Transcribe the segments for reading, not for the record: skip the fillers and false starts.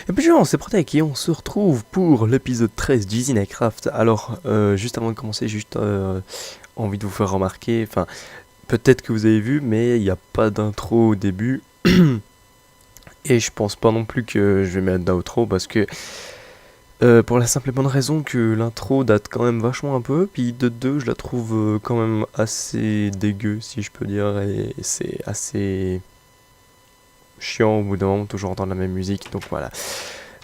Et puis on c'est Protec et on se retrouve pour l'épisode 13 d'Usine à Craft. Alors, juste avant de commencer, juste envie de vous faire remarquer, enfin, peut-être que vous avez vu, mais il n'y a pas d'intro au début. Et je pense pas non plus que je vais mettre d'outro parce que, pour la simple et bonne raison que l'intro date quand même vachement un peu, puis de deux, je la trouve quand même assez dégueu, si je peux dire, et c'est assez chiant au bout d'un moment, toujours entendre la même musique, donc voilà.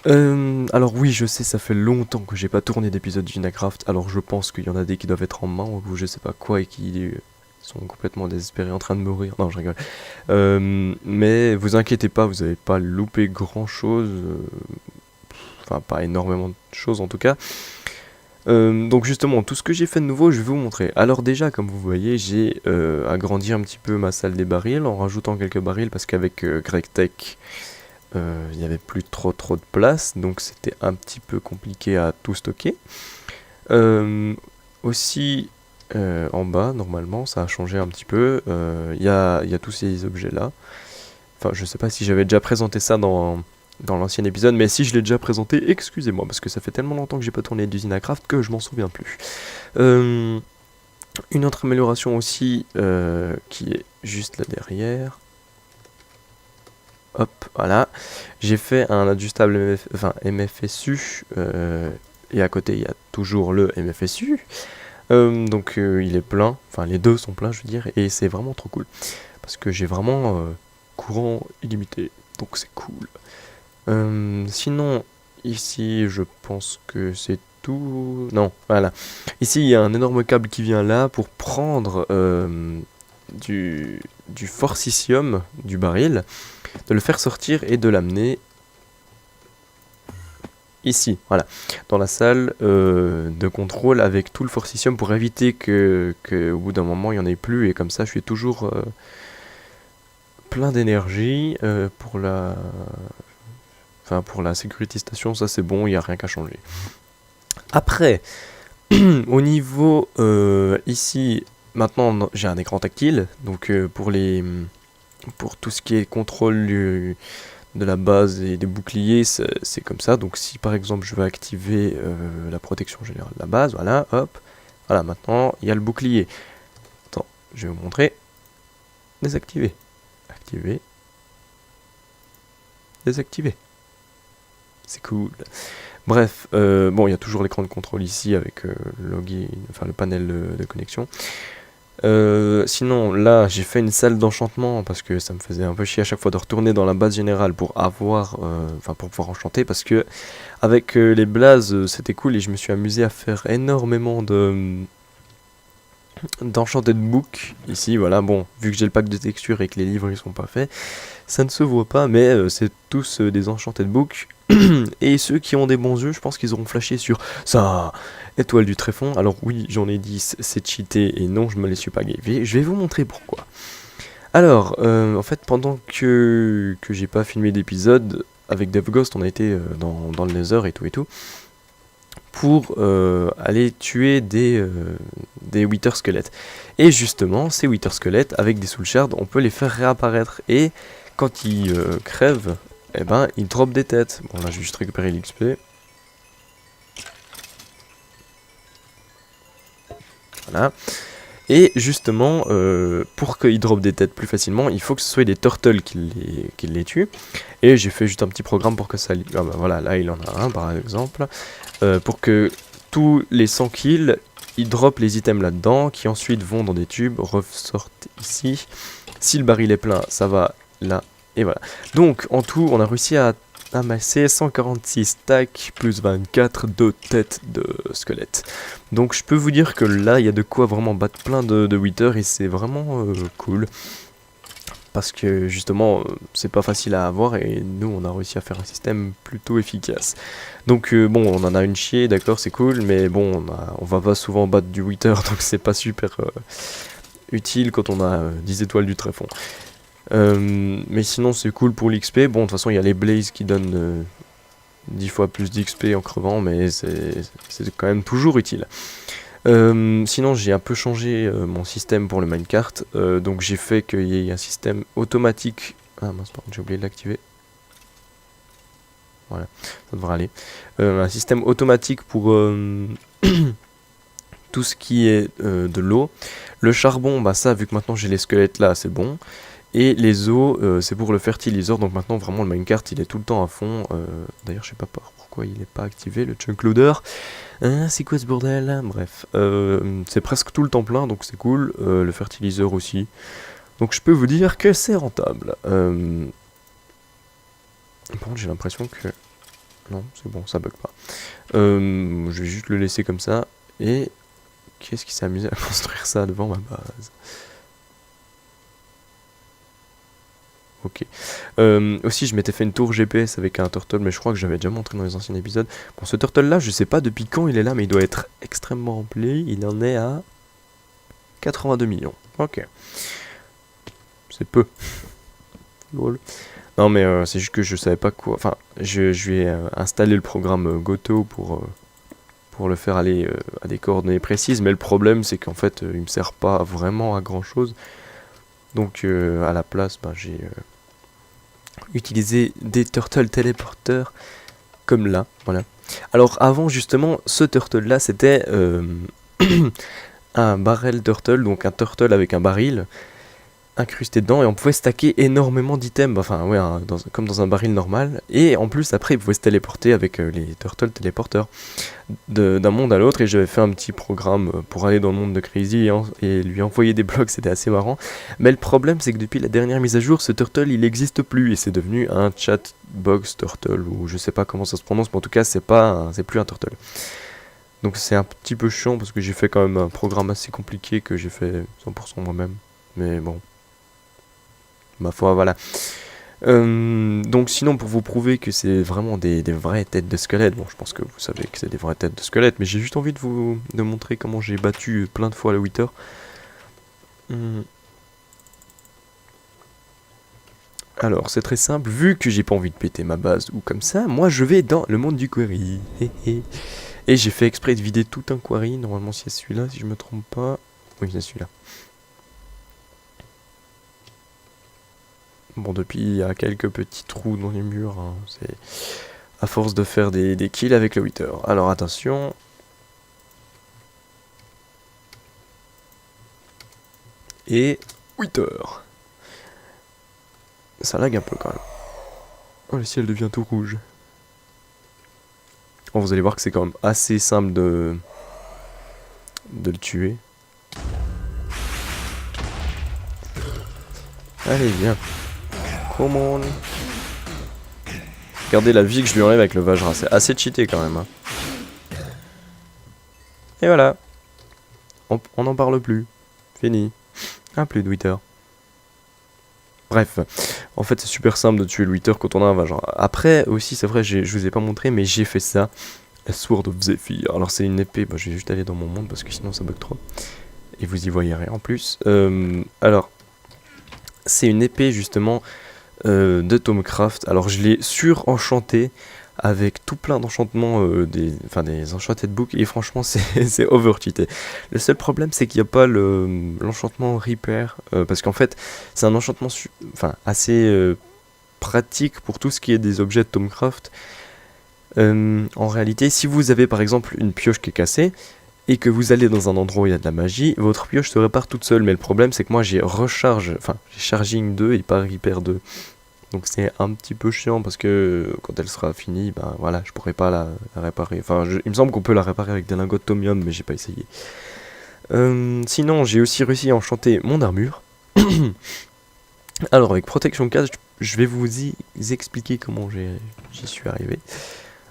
Alors oui, je sais, ça fait longtemps que j'ai pas tourné d'épisode d'Unacraft, alors je pense qu'il y en a des qui doivent être en main ou je sais pas quoi et qui sont complètement désespérés en train de mourir. Non, je rigole. Mais vous inquiétez pas, vous avez pas loupé grand chose, enfin pas énormément de choses en tout cas. Donc justement, tout ce que j'ai fait de nouveau, je vais vous montrer. Alors déjà, comme vous voyez, j'ai agrandi un petit peu ma salle des barils en rajoutant quelques barils parce qu'avec GregTech, il n'y avait plus trop de place, donc c'était un petit peu compliqué à tout stocker. Aussi, en bas, normalement, ça a changé un petit peu. Il y a tous ces objets-là. Enfin, je sais pas si j'avais déjà présenté ça dans l'ancien épisode, mais si je l'ai déjà présenté, excusez-moi, parce que ça fait tellement longtemps que j'ai pas tourné d'usine à craft que je m'en souviens plus. Une autre amélioration aussi, qui est juste là derrière. Hop, voilà. J'ai fait un adjustable MFSU, et à côté il y a toujours le MFSU. Donc il est plein, enfin les deux sont pleins je veux dire, et c'est vraiment trop cool. Parce que j'ai vraiment courant illimité, donc c'est cool. Sinon, ici je pense que c'est tout. Non, voilà. Ici il y a un énorme câble qui vient là pour prendre du forcicium du baril, de le faire sortir et de l'amener ici, voilà, dans la salle de contrôle avec tout le forcicium pour éviter que au bout d'un moment il n'y en ait plus et comme ça je suis toujours plein d'énergie pour la sécurité station, ça c'est bon, il n'y a rien qu'à changer. Après, au niveau ici, maintenant j'ai un écran tactile, donc pour tout ce qui est contrôle de la base et des boucliers, c'est comme ça. Donc si par exemple je veux activer la protection générale de la base, voilà, hop, voilà, maintenant il y a le bouclier. Attends, je vais vous montrer. Désactiver, activer, désactiver. C'est cool. Bref, bon, il y a toujours l'écran de contrôle ici avec le login, enfin le panel de connexion. Sinon, là, j'ai fait une salle d'enchantement parce que ça me faisait un peu chier à chaque fois de retourner dans la base générale pour pour pouvoir enchanter parce que avec les blazes, c'était cool et je me suis amusé à faire énormément d'enchanted book ici. Voilà, bon, vu que j'ai le pack de textures et que les livres ils sont pas faits, ça ne se voit pas, mais c'est tous des enchanted book. Et ceux qui ont des bons yeux, je pense qu'ils auront flashé sur ça. Étoile du tréfonds. Alors oui, j'en ai 10, c'est cheaté et non, je me les suis pas gavé. Je vais vous montrer pourquoi. Alors, en fait, pendant que j'ai pas filmé d'épisode, avec DevGhost, on a été dans le Nether et tout, pour aller tuer des Wither squelettes. Et justement, ces Wither squelettes, avec des soul shards, on peut les faire réapparaître. Et quand ils crèvent, eh ben, ils drop des têtes. Bon, là, je vais juste récupérer l'XP. Voilà. Et justement, pour qu'ils drop des têtes plus facilement, il faut que ce soit des turtles qui les tuent. Et j'ai fait juste un petit programme pour que ça... Ah bah voilà, là il en a un par exemple. Pour que tous les 100 kills, ils dropent les items là-dedans, qui ensuite vont dans des tubes, ressortent ici. Si le baril est plein, ça va là, et voilà. Donc en tout, on a réussi à amasser 146 stacks plus 24 de têtes de squelettes. Donc je peux vous dire que là, il y a de quoi vraiment battre plein de Wither et c'est vraiment cool. Parce que justement, c'est pas facile à avoir et nous, on a réussi à faire un système plutôt efficace. Donc bon, on en a une chier, d'accord, c'est cool, mais bon, on va pas souvent battre du Wither, donc c'est pas super utile quand on a 10 étoiles du tréfonds. Mais sinon c'est cool pour l'XP. Bon, de toute façon il y a les blazes qui donnent 10 fois plus d'XP en crevant, mais c'est quand même toujours utile. Sinon j'ai un peu changé mon système pour le minecart, donc j'ai fait qu'il y ait un système automatique. Ah mince, pardon, j'ai oublié de l'activer. Voilà, ça devrait aller. Un système automatique pour tout ce qui est de l'eau. Le charbon, bah ça, vu que maintenant j'ai les squelettes là, c'est bon. Et les os, c'est pour le fertiliseur, donc maintenant vraiment le minecart il est tout le temps à fond. D'ailleurs, je sais pas pourquoi il n'est pas activé, le chunk loader. Hein, c'est quoi ce bordel? Bref, c'est presque tout le temps plein, donc c'est cool. Le fertiliseur aussi. Donc je peux vous dire que c'est rentable. Par contre, j'ai l'impression que... Non, c'est bon, ça bug pas. Je vais juste le laisser comme ça. Et qu'est-ce qui s'est amusé à construire ça devant ma base? Ok. Aussi, je m'étais fait une tour GPS avec un turtle, mais je crois que j'avais déjà montré dans les anciens épisodes. Bon, ce turtle-là, je sais pas depuis quand il est là, mais il doit être extrêmement rempli. Il en est à 82 millions. Ok. C'est peu. Lol. Non, mais c'est juste que je savais pas quoi. Enfin, je vais installer le programme Goto pour le faire aller à des coordonnées précises, mais le problème, c'est qu'en fait, il me sert pas vraiment à grand-chose. Donc, à la place, ben, j'ai utilisé des turtles téléporteurs comme là, voilà. Alors avant justement, ce turtle là c'était un barrel turtle, donc un turtle avec un baril incrusté dedans et on pouvait stacker énormément d'items, enfin ouais, comme dans un baril normal. Et en plus après il pouvait se téléporter avec les turtles téléporteurs d'un monde à l'autre. Et j'avais fait un petit programme pour aller dans le monde de Crazy et lui envoyer des blocs, c'était assez marrant. Mais le problème c'est que depuis la dernière mise à jour, ce turtle il n'existe plus et c'est devenu un chatbox turtle, ou je sais pas comment ça se prononce, mais en tout cas c'est plus un turtle. Donc c'est un petit peu chiant parce que j'ai fait quand même un programme assez compliqué que j'ai fait 100% moi-même. Mais bon, ma foi, voilà. Donc sinon, pour vous prouver que c'est vraiment des vraies têtes de squelettes, bon je pense que vous savez que c'est des vraies têtes de squelettes, mais j'ai juste envie de montrer comment j'ai battu plein de fois le Wither. Alors c'est très simple, vu que j'ai pas envie de péter ma base ou comme ça, moi je vais dans le monde du quarry. Et j'ai fait exprès de vider tout un quarry, normalement c'est celui-là si je me trompe pas. Oui c'est celui-là. Bon, depuis, il y a quelques petits trous dans les murs. Hein. C'est à force de faire des kills avec le Wither. Alors attention. Et Wither. Ça lag un peu quand même. Oh, le ciel devient tout rouge. Bon, vous allez voir que c'est quand même assez simple de le tuer. Allez, viens. Come on. Regardez la vie que je lui enlève avec le Vajra. C'est assez cheaté quand même. Hein. Et voilà. On n'en parle plus. Fini. Ah, plus de Wither. Bref, en fait c'est super simple de tuer le Wither quand on a un Vajra. Après aussi c'est vrai, je vous ai pas montré mais j'ai fait ça. La Sword of Zephyr. Alors c'est une épée, je vais juste aller dans mon monde parce que sinon ça bug trop. Et vous y voyez rien en plus. Alors, c'est une épée justement de Tomcraft. Alors je l'ai surenchanté avec tout plein d'enchantements, des enchanted books, et franchement c'est over cheaté. Le seul problème c'est qu'il n'y a pas l'enchantement Repair, parce qu'en fait c'est un enchantement assez pratique pour tout ce qui est des objets de Tomcraft. En réalité, si vous avez par exemple une pioche qui est cassée, et que vous allez dans un endroit où il y a de la magie, votre pioche se répare toute seule, mais le problème c'est que moi j'ai Charging 2 et pas Repair 2. Donc c'est un petit peu chiant parce que quand elle sera finie, ben voilà, je pourrai pas la réparer. Enfin, il me semble qu'on peut la réparer avec des lingots de Tomium, mais j'ai pas essayé. Sinon, j'ai aussi réussi à enchanter mon armure. Alors avec Protection 4, je vais vous expliquer comment j'y suis arrivé.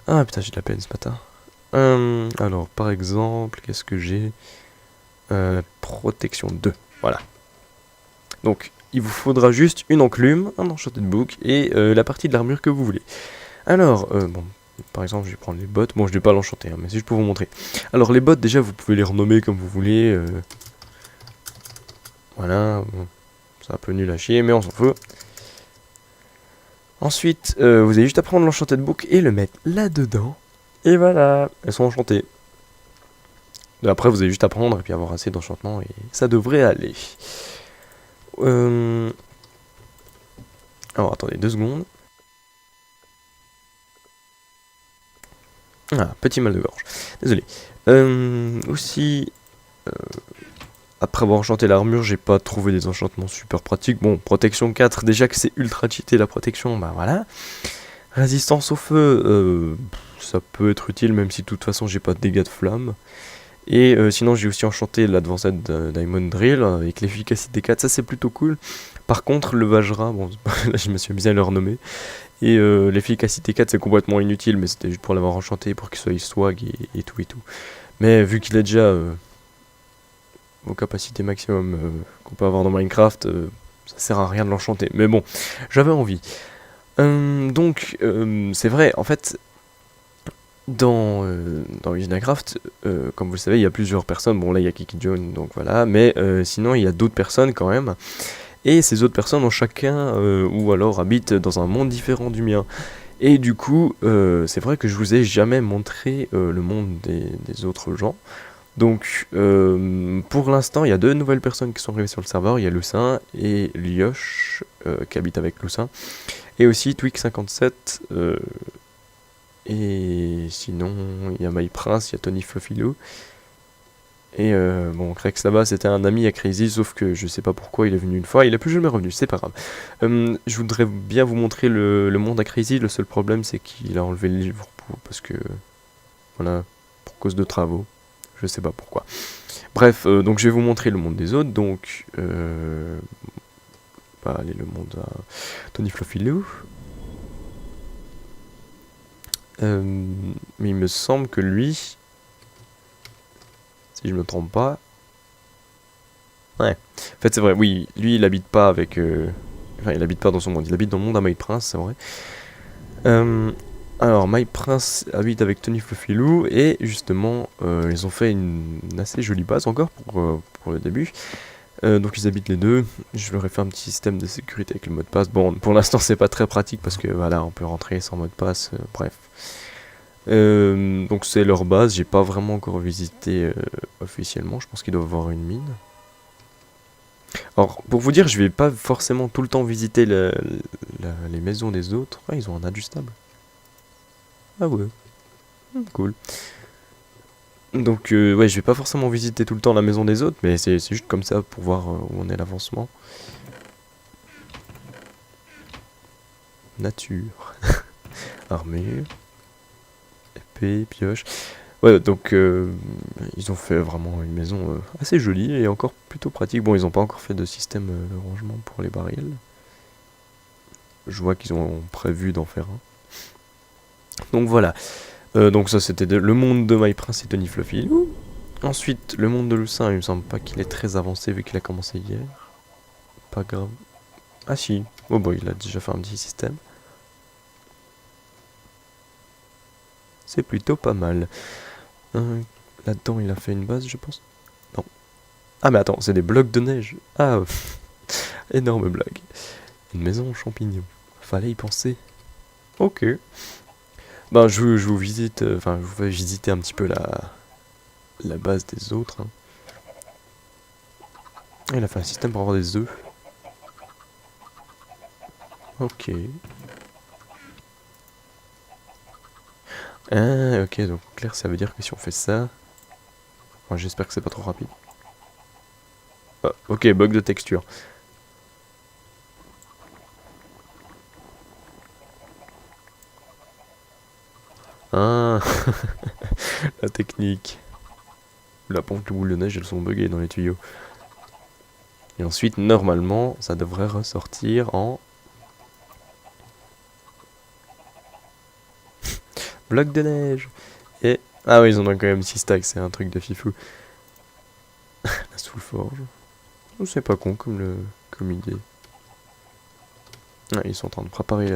Ah putain, j'ai de la peine ce matin. Alors par exemple, qu'est-ce que j'ai Protection 2, voilà. Donc il vous faudra juste une enclume, un enchanted book et la partie de l'armure que vous voulez. Alors, bon, par exemple, je vais prendre les bottes. Bon, je ne vais pas l'enchanter, hein, mais c'est juste pour vous montrer. Alors, les bottes, déjà, vous pouvez les renommer comme vous voulez. Voilà, bon, c'est un peu nul à chier, mais on s'en fout. Ensuite, vous allez juste à prendre l'enchanted book et le mettre là-dedans. Et voilà, elles sont enchantées. Après, vous allez juste à prendre et puis avoir assez d'enchantement et ça devrait aller. Alors, attendez 2 secondes. Ah, petit mal de gorge. Désolé. Aussi, euh, après avoir enchanté l'armure, j'ai pas trouvé des enchantements super pratiques. Bon, protection 4, déjà que c'est ultra cheaté la protection, bah voilà. Résistance au feu, ça peut être utile, même si de toute façon j'ai pas de dégâts de flamme. Et sinon, j'ai aussi enchanté l'Advanced Diamond Drill avec l'efficacité 4, ça c'est plutôt cool. Par contre, le Vajra, bon, là je me suis amusé à le renommer. Et l'efficacité 4 c'est complètement inutile, mais c'était juste pour l'avoir enchanté, pour qu'il soit swag et tout et tout. Mais vu qu'il est déjà aux capacités maximum qu'on peut avoir dans Minecraft, ça sert à rien de l'enchanter. Mais bon, j'avais envie. C'est vrai, en fait, dans Usinacraft, comme vous le savez, il y a plusieurs personnes. Bon, là, il y a Kiki John, donc voilà. Mais sinon, il y a d'autres personnes quand même. Et ces autres personnes ont chacun, ou alors habitent dans un monde différent du mien. Et du coup, c'est vrai que je vous ai jamais montré le monde des autres gens. Donc, pour l'instant, il y a deux nouvelles personnes qui sont arrivées sur le serveur. Il y a Lucin et Lioche, qui habitent avec Lucin. Et aussi Twix57. Et sinon, il y a MyPrince, il y a Tony Fluffyloo. Et bon, Rex là-bas, c'était un ami à Crazy, sauf que je sais pas pourquoi il est venu une fois, il est plus jamais revenu, c'est pas grave. Je voudrais bien vous montrer le monde à Crazy, le seul problème c'est qu'il a enlevé le livre parce que, voilà, pour cause de travaux, je sais pas pourquoi. Bref, donc je vais vous montrer le monde des autres, donc, allez, le monde à Tony Fluffyloo. Mais il me semble que lui, si je me trompe pas, ouais. En fait, c'est vrai, oui, lui, il habite pas avec. Enfin, il habite pas dans son monde, il habite dans le monde à MyPrince, c'est vrai. Alors, MyPrince habite avec Tony Fluffyloo, et justement, ils ont fait une assez jolie base encore pour le début. Donc, ils habitent les deux. Je leur ai fait un petit système de sécurité avec le mot de passe. Bon, pour l'instant, c'est pas très pratique parce que voilà, on peut rentrer sans mot de passe, bref. Donc, c'est leur base, j'ai pas vraiment encore visité officiellement. Je pense qu'ils doivent avoir une mine. Alors, pour vous dire, je vais pas forcément tout le temps visiter les maisons des autres. Ah, ils ont un adjustable. Ah ouais, cool. Donc, ouais, je vais pas forcément visiter tout le temps la maison des autres, mais c'est juste comme ça pour voir où on est l'avancement. Nature. Armure. Épée, pioche. Ouais, donc, ils ont fait vraiment une maison assez jolie et encore plutôt pratique. Bon, ils ont pas encore fait de système de rangement pour les barils. Je vois qu'ils ont prévu d'en faire un. Donc voilà. Donc ça c'était le monde de MyPrince et Tony Fluffy. Ensuite, le monde de Lucin, il me semble pas qu'il est très avancé vu qu'il a commencé hier. Pas grave. Ah si. Oh bah il a déjà fait un petit système. C'est plutôt pas mal. Là-dedans il a fait une base je pense. Non. Ah mais attends, c'est des blocs de neige. Ah, énorme blague. Une maison en champignons. Fallait y penser. Ok. Ben je vous visite, enfin je vous fais visiter un petit peu la base des autres. Hein. Il a fait un système pour avoir des œufs. Ok. Ah, ok, donc clair, ça veut dire que si on fait ça... Enfin, j'espère que c'est pas trop rapide. Ah, ok, bug de texture. Ah, la technique. La pompe, le boule de neige, elles sont buggées dans les tuyaux. Et ensuite, normalement, ça devrait ressortir en... bloc de neige. Et... Ah oui, ils en ont quand même 6 stacks, c'est un truc de fifou. La soulforge. C'est pas con comme idée. Ah, ils sont en train de préparer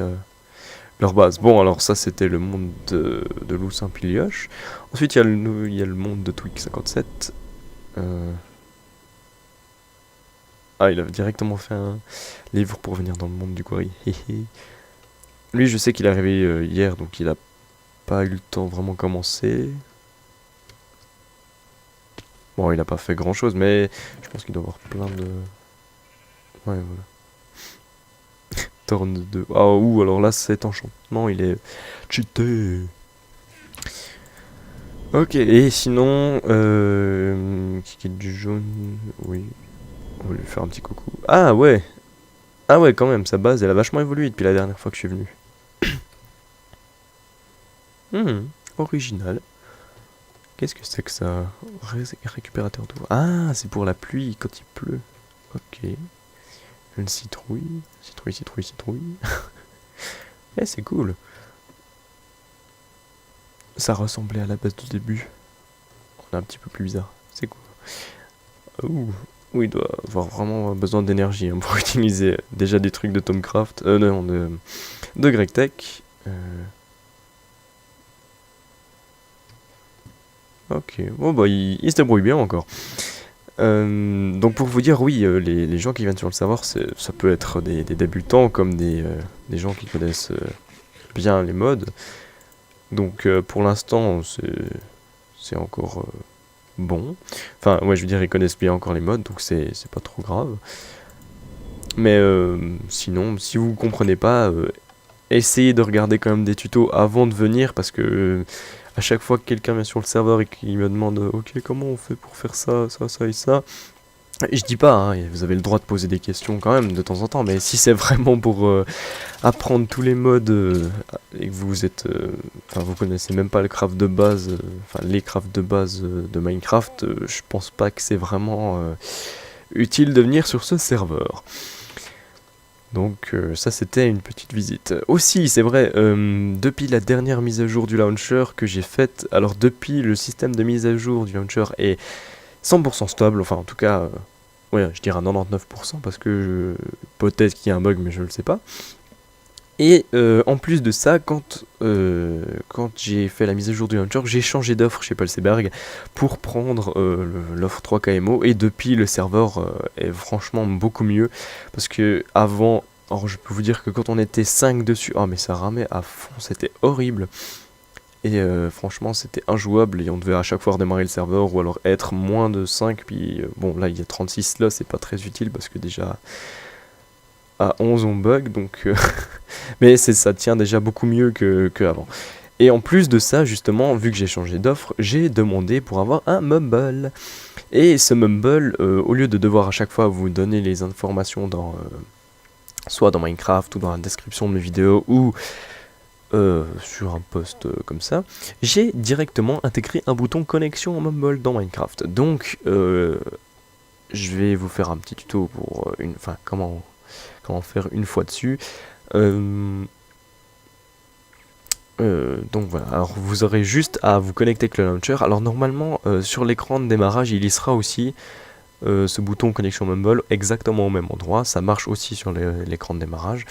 leur base. Bon, alors ça, c'était le monde de Lucin Pilioche. Ensuite, il y a le monde de Twix57. Ah, il a directement fait un livre pour venir dans le monde du gorille. Lui, je sais qu'il est arrivé hier, donc il a pas eu le temps de vraiment commencer. Bon, il a pas fait grand chose, mais je pense qu'il doit avoir plein de... Ouais, voilà. Torne de... Ah, ouh, alors là, cet enchantement, il est cheaté. Ok, et sinon, qui est du jaune, oui, on va lui faire un petit coucou. Ah ouais, quand même, sa base, elle a vachement évolué depuis la dernière fois que je suis venu. Original. Qu'est-ce que c'est que ça? Récupérateur d'eau. Ah, c'est pour la pluie quand il pleut. Ok. Une citrouille. Citrouille, citrouille, citrouille. Eh, c'est cool. Ça ressemblait à la base du début. On est un petit peu plus bizarre. C'est cool. Ouh. Oui, il doit avoir vraiment besoin d'énergie hein, pour utiliser déjà des trucs de Tomcraft. Non, de GregTech. Ok. Oh bah, il se débrouille bien encore. Donc pour vous dire, oui, les gens qui viennent sur le serveur, ça peut être des débutants comme des gens qui connaissent bien les mods. Donc pour l'instant, c'est encore bon. Enfin, ouais, je veux dire, ils connaissent bien encore les mods, donc c'est pas trop grave. Mais sinon, si vous comprenez pas, essayez de regarder quand même des tutos avant de venir, parce que à chaque fois que quelqu'un vient sur le serveur et qu'il me demande ok, comment on fait pour faire ça, ça, ça et ça, et je dis pas, hein, vous avez le droit de poser des questions quand même de temps en temps, mais si c'est vraiment pour apprendre tous les modes et que vous êtes, enfin vous connaissez même pas le craft de base, enfin les crafts de base de Minecraft, je pense pas que c'est vraiment utile de venir sur ce serveur. Donc ça c'était une petite visite. Aussi c'est vrai, depuis la dernière mise à jour du launcher que j'ai faite, alors depuis le système de mise à jour du launcher est 100% stable, enfin en tout cas, ouais je dirais à 99% parce que peut-être qu'il y a un bug mais je le sais pas. Et en plus de ça, quand j'ai fait la mise à jour du launcher, j'ai changé d'offre chez Palseberg pour prendre l'offre 3KMO et depuis le serveur est franchement beaucoup mieux parce que avant, alors je peux vous dire que quand on était 5 dessus, oh mais ça ramait à fond, c'était horrible. Et franchement c'était injouable et on devait à chaque fois redémarrer le serveur ou alors être moins de 5 puis bon là il y a 36 là c'est pas très utile parce que déjà à 11 on bug donc mais ça tient déjà beaucoup mieux que avant. Et en plus de ça justement vu que j'ai changé d'offre j'ai demandé pour avoir un mumble et ce mumble au lieu de devoir à chaque fois vous donner les informations dans soit dans Minecraft ou dans la description de mes vidéos ou sur un post comme ça, j'ai directement intégré un bouton connexion en Mumble dans Minecraft. Donc, je vais vous faire un petit tuto pour enfin, comment faire une fois dessus. Donc voilà, alors vous aurez juste à vous connecter avec le launcher. Alors normalement, sur l'écran de démarrage, il y sera aussi ce bouton connexion Mumble exactement au même endroit. Ça marche aussi sur l'écran de démarrage.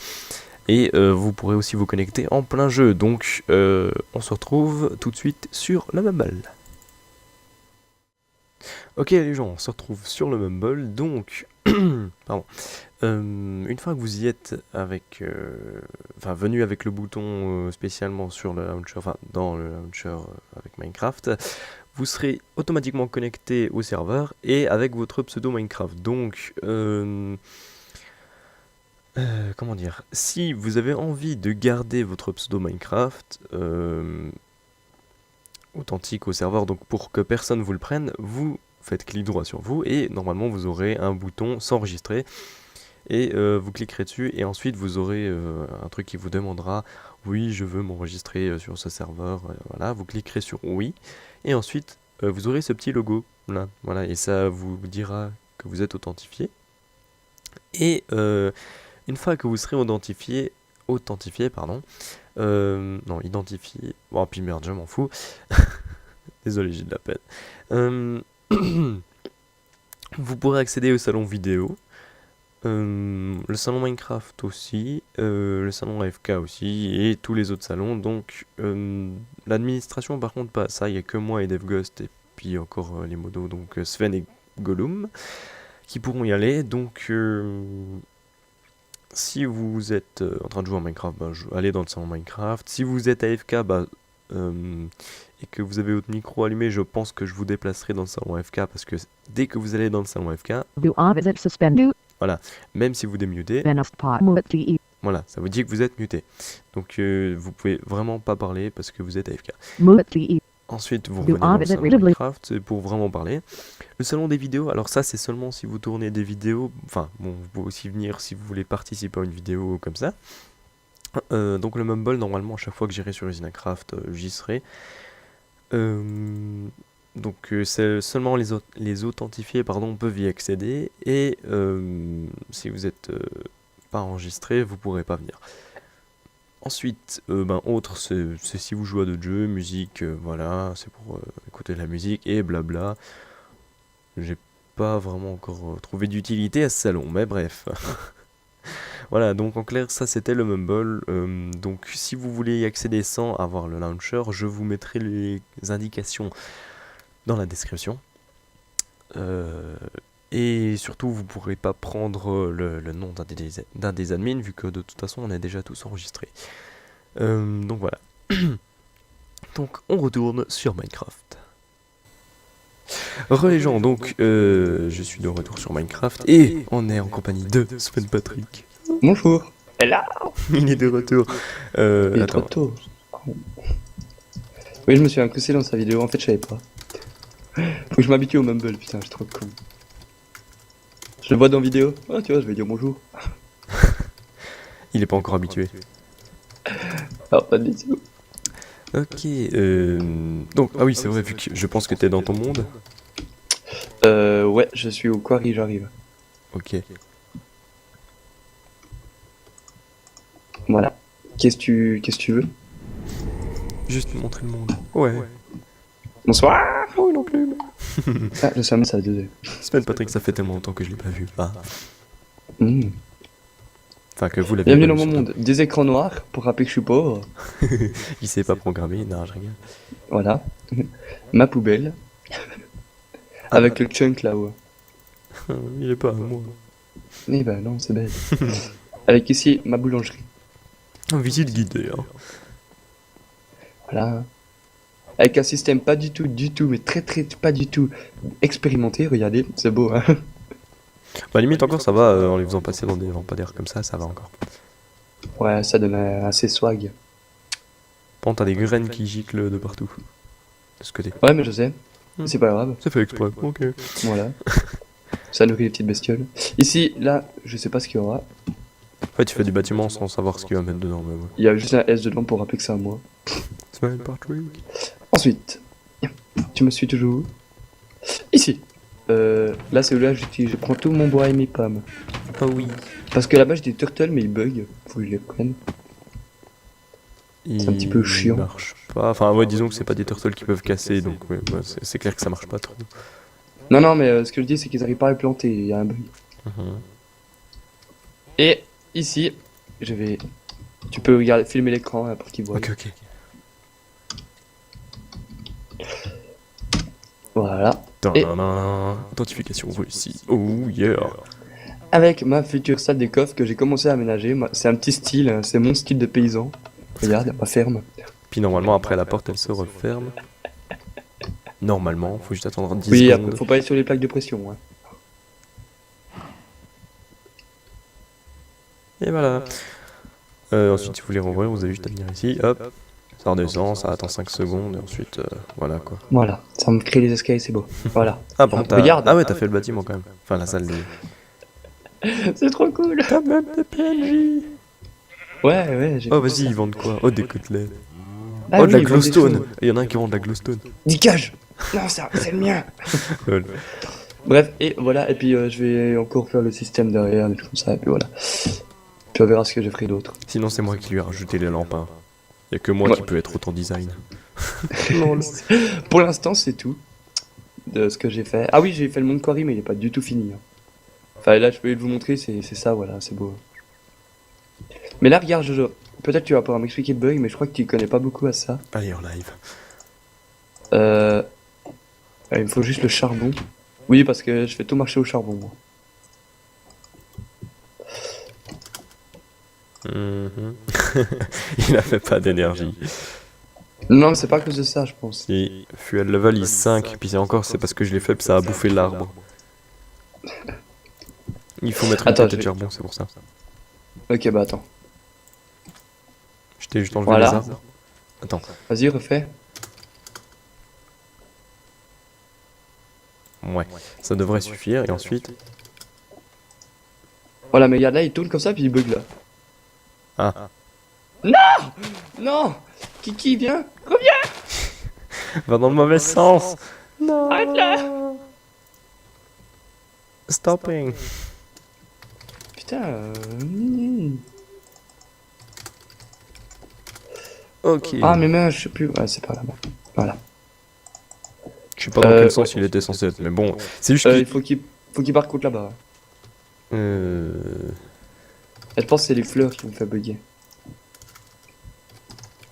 Et vous pourrez aussi vous connecter en plein jeu. Donc on se retrouve tout de suite sur le Mumble. Ok les gens, on se retrouve sur le Mumble. Donc, pardon. Une fois que vous y êtes avec, enfin venu avec le bouton spécialement sur le launcher, enfin dans le launcher avec Minecraft, vous serez automatiquement connecté au serveur et avec votre pseudo Minecraft. Donc comment dire, si vous avez envie de garder votre pseudo Minecraft authentique au serveur, donc pour que personne vous le prenne, vous faites clic droit sur vous et normalement vous aurez un bouton s'enregistrer et vous cliquerez dessus et ensuite vous aurez un truc qui vous demandera oui je veux m'enregistrer sur ce serveur, voilà, vous cliquerez sur oui et ensuite vous aurez ce petit logo là, voilà, et ça vous dira que vous êtes authentifié et une fois que vous serez authentifié, pardon, non, identifié, bon, puis merde, je m'en fous, désolé, j'ai de la peine, vous pourrez accéder au salon vidéo, le salon Minecraft aussi, le salon AFK aussi, et tous les autres salons, donc l'administration par contre pas ça, il n'y a que moi et DevGhost, et puis encore les modos, donc Sven et Gollum, qui pourront y aller, donc si vous êtes en train de jouer à Minecraft, bah, allez dans le salon Minecraft. Si vous êtes AFK bah, et que vous avez votre micro allumé, je pense que je vous déplacerai dans le salon AFK parce que dès que vous allez dans le salon AFK, voilà, même si vous démutez, voilà, ça vous dit que vous êtes muté. Donc vous pouvez vraiment pas parler parce que vous êtes AFK. Ensuite, vous revenez dans le salon de Minecraft, c'est pour vraiment parler. Le salon des vidéos, alors ça c'est seulement si vous tournez des vidéos, enfin bon, vous pouvez aussi venir si vous voulez participer à une vidéo comme ça. Donc le Mumble, normalement, à chaque fois que j'irai sur Usinacraft, j'y serai. C'est seulement les authentifiés pardon, peuvent y accéder, et si vous êtes pas enregistré, vous pourrez pas venir. Ensuite, autre, c'est si vous jouez à d'autres jeux, musique, voilà, c'est pour écouter de la musique et blabla. J'ai pas vraiment encore trouvé d'utilité à ce salon, mais bref. Voilà, donc en clair, ça c'était le Mumble. Donc si vous voulez y accéder sans avoir le launcher, je vous mettrai les indications dans la description. Et surtout, vous pourrez pas prendre le nom d'un des admins, vu que de toute façon, on est déjà tous enregistrés. Donc voilà. Donc on retourne sur Minecraft. Re les gens, donc je suis de retour sur Minecraft et on est en compagnie de Sven Patrick. Bonjour. Hello. Il est de retour. Il est Attends. trop tôt. Oui, je me suis incrusté dans sa vidéo, en fait je savais pas. Faut que je m'habitue au Mumble, putain, je suis trop con. Je le vois dans vidéo. Ah tu vois, je vais dire bonjour. Il est pas encore habitué. Alors pas de bisous. Ok, donc, ah oui, c'est vrai, vu que je pense que t'es dans ton monde. Ouais, je suis au quarry, j'arrive. Ok. Voilà. Qu'est-ce que tu veux? Juste montrer le monde. Ouais. Bonsoir. Oh non plus. Ah, le salmon ça a 2 heures. Sven Patrick, ça fait tellement longtemps que je l'ai pas vu. Ah. Enfin, que vous l'avez Bienvenue pas dans vu, mon surtout. monde. Des écrans noirs, pour rappeler que je suis pauvre. Il sait pas programmer, non, je rigole. Voilà. Ma poubelle. Avec le chunk là-haut. Il est pas à moi. Eh ben non, c'est bête. Avec ici ma boulangerie. Visite guidée, hein. Voilà. Avec un système pas du tout, mais très pas du tout expérimenté, regardez, c'est beau, hein. Bah limite encore ça va, en les faisant passer dans des lampadaires comme ça va encore. Ouais, ça donne assez swag. Bon, t'as des graines qui giclent de partout. De ce côté. Ouais, mais je sais, c'est pas grave, C'est fait exprès, ok. voilà. Ça nourrit les petites bestioles. Ici, là, je sais pas ce qu'il y aura. En fait, tu fais du bâtiment sans savoir ce qu'il va mettre dedans, mais ouais. Il y a juste un S dedans pour rappeler que c'est à moi. Sven Patrick. Ensuite, tu me suis toujours. Ici. Là, c'est où là, je prends tout mon bois et mes pommes. Ah oui. Parce que là-bas, j'ai des turtles, mais ils bug. Faut que je les prenne. C'est un petit peu chiant. Il marche pas. Enfin, ouais, disons que c'est pas des turtles qui peuvent casser, donc ouais, c'est clair que ça marche pas trop. Non, mais ce que je dis, c'est qu'ils arrivent pas à les planter. Il y a un bug. Et ici, je vais. Tu peux regarder, filmer l'écran hein, pour qu'ils voient. Ok. Voilà. Et... Authentification réussie. Oh yeah. Avec ma future salle des coffres que j'ai commencé à aménager. C'est un petit style, hein, c'est mon style de paysan. Regarde, y'a pas ferme. Puis normalement, après la porte, elle se referme. Normalement, faut juste attendre 10 oui, secondes. Après, faut pas aller sur les plaques de pression. Hein. Et voilà. Ensuite, si vous voulez rouvrir, vous avez juste à venir ici. Hop. Ça redescend, ça attend 5 secondes, et ensuite, voilà quoi. Voilà, ça me crée les escaliers, c'est beau. Voilà. Ah, bon, regarde. Ah ouais, t'as fait le bâtiment quand même. Enfin, la salle des... C'est trop cool. T'as même des PNJ. Ouais, j'ai... Oh, vas-y, ils vendent quoi? Oh, des côtelettes. Ah, oh, de oui, la ils vendent des glowstone. choses. Il y en a un qui vend de la glowstone. Dicage. Non, c'est le mien. Lol. Bref, et voilà, et puis je vais encore faire le système derrière, des trucs comme ça, et puis voilà. Puis on verra ce que je ferai d'autre. Sinon, c'est moi qui lui ai rajouté les lampes. Hein. Y a que moi Ouais. qui peut être autant design. Pour l'instant, c'est tout de ce que j'ai fait. Ah oui, j'ai fait le monde quarry, mais il est pas du tout fini. Hein. Enfin, là, je peux vous montrer, c'est ça, voilà, c'est beau. Mais là, regarde, Jojo, peut-être tu vas pouvoir m'expliquer le bug, mais je crois que tu connais pas beaucoup à ça. Allez, en live. Il me faut juste le charbon. Oui, parce que je fais tout marcher au charbon, moi. Il a fait pas d'énergie. Non, mais c'est pas à cause de ça, je pense. Et fuel level il 5, puis c'est encore, c'est parce que je l'ai fait, puis ça a bouffé l'arbre. Il faut mettre une Attends, tête de charbon, c'est pour ça. Ok, bah attends. Je t'ai juste enlevé Voilà. les arbres. Attends. Vas-y, refais. Ouais, ça devrait suffire. Et ensuite... Voilà, mais regarde là, il tourne comme ça, puis il bug là. Ah, Non! Kiki, viens! Reviens! va dans le mauvais sens. Non. Arrête là! Stopping. Putain, Ok. Ah, mais mince, je sais plus. Ouais, c'est pas là-bas. Voilà. Je sais pas dans quel sens il était censé être, mais bon, c'est juste Il faut qu'il parte contre là-bas. Je pense que c'est les fleurs qui me fait bugger.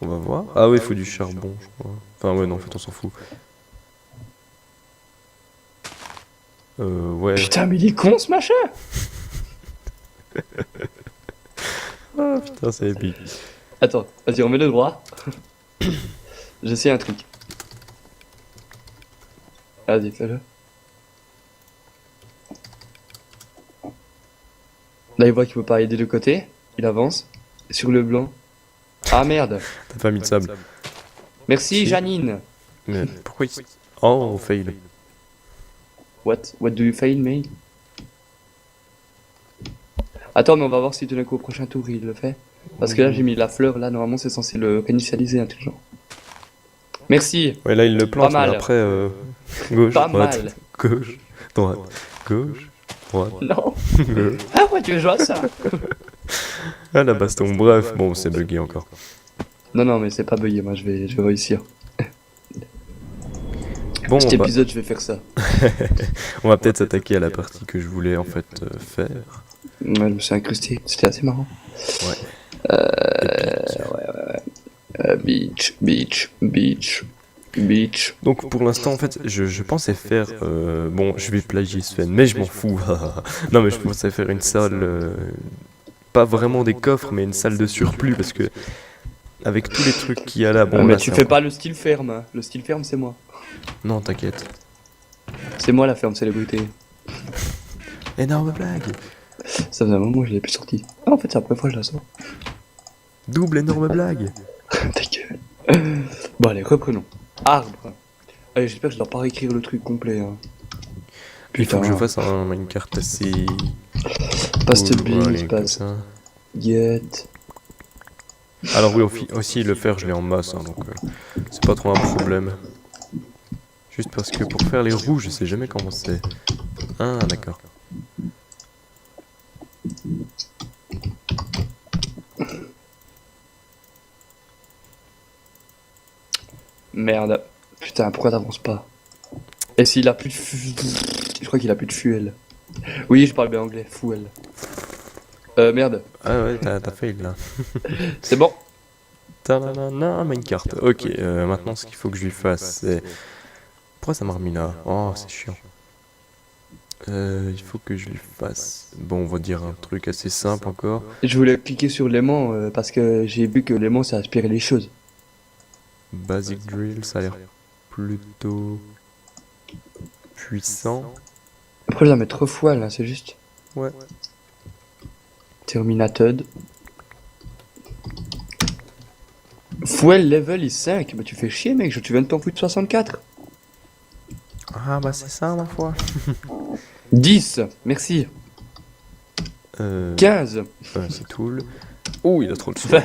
On va voir. Ah ouais, il faut du charbon, je crois. Enfin ouais, non, en fait, on s'en fout. Ouais. Putain, mais il est con ce machin! Ah, putain, c'est épique. Attends, vas-y, remets-le droit. J'essaie un truc. Vas-y, fais-le. Là, il voit qu'il peut pas aider de côté. Il avance. Sur le blanc. Ah merde. T'as pas mis de sable. Merci, Si. Janine. Mais pourquoi il... Oh, fail. What? What do you fail, me? Attends, mais on va voir si tout d'un coup au prochain tour il le fait. Parce que là, j'ai mis la fleur. Là, normalement, c'est censé le réinitialiser, un truc genre. Merci. Ouais, là, il le plante, Pas mal. mais après... Gauche, Pas droite, mal. gauche, droite, gauche, droite, Non. gauche. Ah ouais, tu veux jouer à ça? Ah, la baston. Bref, bon, c'est bugué encore. Non, non, mais c'est pas bugué. Moi, je vais réussir. Bon, Cet bah, épisode, je vais faire ça. on va peut-être s'attaquer à la partie que je voulais, en fait, faire. Ouais, je me suis incrusté. C'était assez marrant. Ouais. Beach, beach, beach, beach. Donc pour l'instant en fait je pensais faire bon je vais plagier Sven mais je m'en fous. Non mais je pensais faire une salle pas vraiment des coffres mais une salle de surplus parce que avec tous les trucs qu'il y a là bon mais là, tu c'est fais encore- pas le style ferme. Hein. Le style ferme, c'est moi. Non t'inquiète. C'est moi la ferme célébrité. Énorme blague. Ça faisait un moment que je l'ai plus sorti. Ah, en fait, c'est la première fois que je la sors. Double énorme blague. Ta gueule. Bon, allez, reprenons. Arbre. Allez, j'espère que je dois pas réécrire le truc complet. Hein. Il faut que je Putain. fasse une carte assez Paste cool, beans, allez, comme paste ça. get. Alors oui aussi le fer je l'ai en masse hein, donc c'est pas trop un problème. Juste parce que pour faire les rouges je sais jamais comment c'est. Ah d'accord. Merde. Putain, pourquoi t'avances pas? Et s'il a plus de je crois qu'il a plus de fuel. Oui, je parle bien anglais. Fuel. Merde. Ah ouais t'as fail là. C'est bon. Ta-da-da-da, une carte. Ok, maintenant ce qu'il faut que je lui fasse, c'est... Pourquoi ça m'a remis là? Oh, c'est chiant. Il faut que je lui fasse... Bon, on va dire un truc assez simple encore. Je voulais cliquer sur l'aimant parce que j'ai vu que l'aimant ça aspirait les choses. Basic Drill, ça a l'air plutôt... puissant. Après, je la mettre trop foile, là, c'est juste. Ouais. Terminated. Fuel level is 5. Bah, tu fais chier, mec. Tu viens de t'en foutre 64. Ah bah c'est ça, ma foi. 10. Merci. 15. C'est Tool. Oh, il a trop de son. 20.